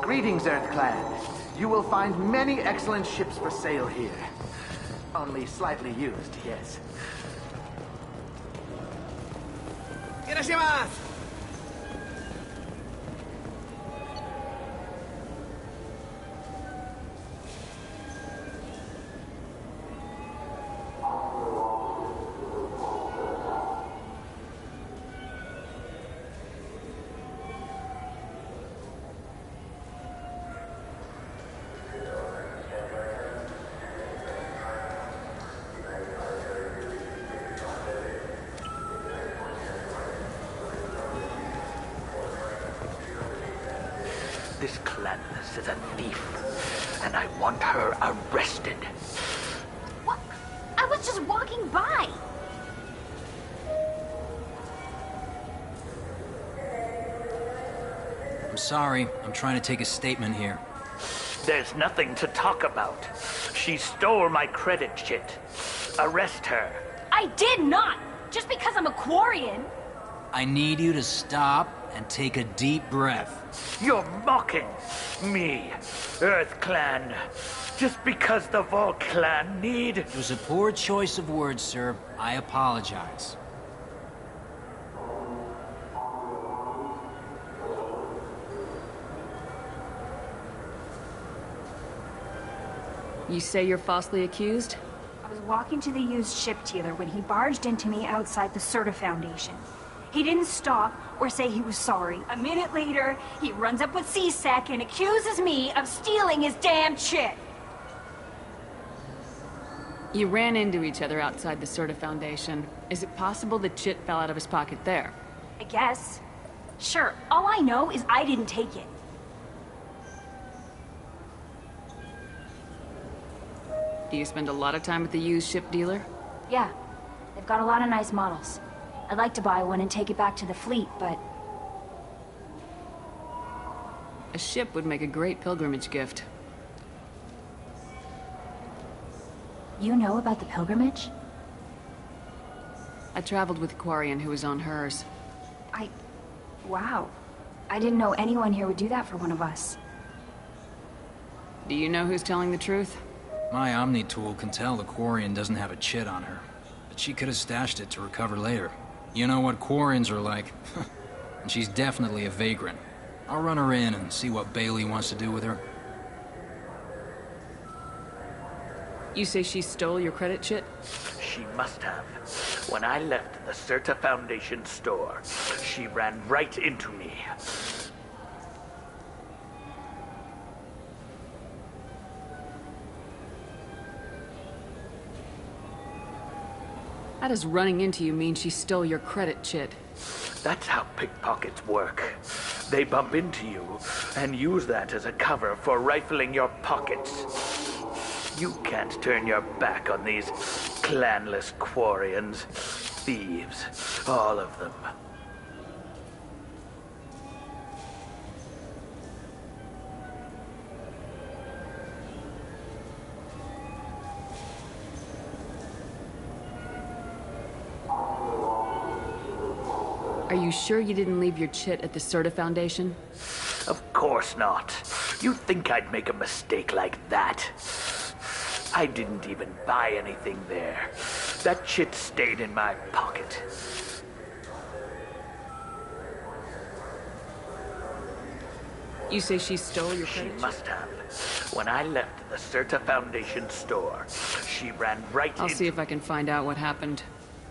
Greetings, Earth Clan. You will find many excellent ships for sale here. Only slightly used, yes. Irashimasu! This Clanless is a thief, and I want her arrested. What? I was just walking by. I'm sorry. I'm trying to take a statement here. There's nothing to talk about. She stole my credit chit. Arrest her. I did not! Just because I'm a Quarian. I need you to stop and take a deep breath. You're mocking me, Earth Clan. Just because the Vol Clan need... It was a poor choice of words, sir. I apologize. You say you're falsely accused? I was walking to the used ship dealer when he barged into me outside the Serta Foundation. He didn't stop or say he was sorry. A minute later, he runs up with C-Sec and accuses me of stealing his damn chit. You ran into each other outside the Serta Foundation. Is it possible the chit fell out of his pocket there? I guess. Sure, all I know is I didn't take it. Do you spend a lot of time at the used ship dealer? Yeah, they've got a lot of nice models. I'd like to buy one and take it back to the fleet, but... A ship would make a great pilgrimage gift. You know about the pilgrimage? I traveled with a Quarian who was on hers. Wow. I didn't know anyone here would do that for one of us. Do you know who's telling the truth? My Omni tool can tell the Quarian doesn't have a chit on her. But she could have stashed it to recover later. You know what Quarians are like. and she's definitely a vagrant. I'll run her in and see what Bailey wants to do with her. You say she stole your credit chit? She must have. When I left the Certa Foundation store, she ran right into me. How does running into you mean she stole your credit chit? That's how pickpockets work. They bump into you and use that as a cover for rifling your pockets. You can't turn your back on these clanless quarians. Thieves, all of them. Are you sure you didn't leave your chit at the Certa Foundation? Of course not. You think I'd make a mistake like that? I didn't even buy anything there. That chit stayed in my pocket. You say she stole your credit chit? She must have. When I left the Certa Foundation store, she ran right I'll see if I can find out what happened.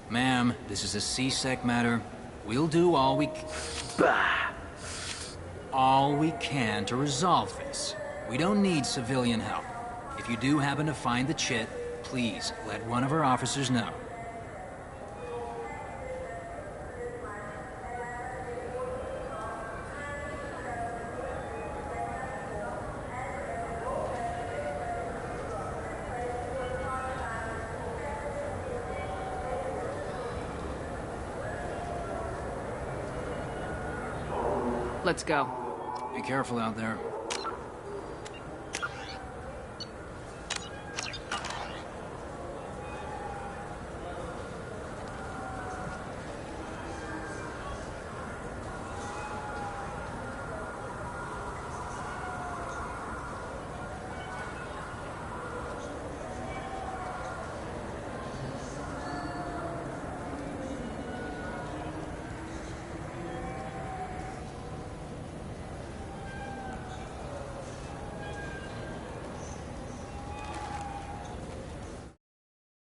Ma'am, this is a C-Sec matter. We'll do all we can to resolve this. We don't need civilian help. If you do happen to find the chit, please let one of our officers know. Let's go. Be careful out there.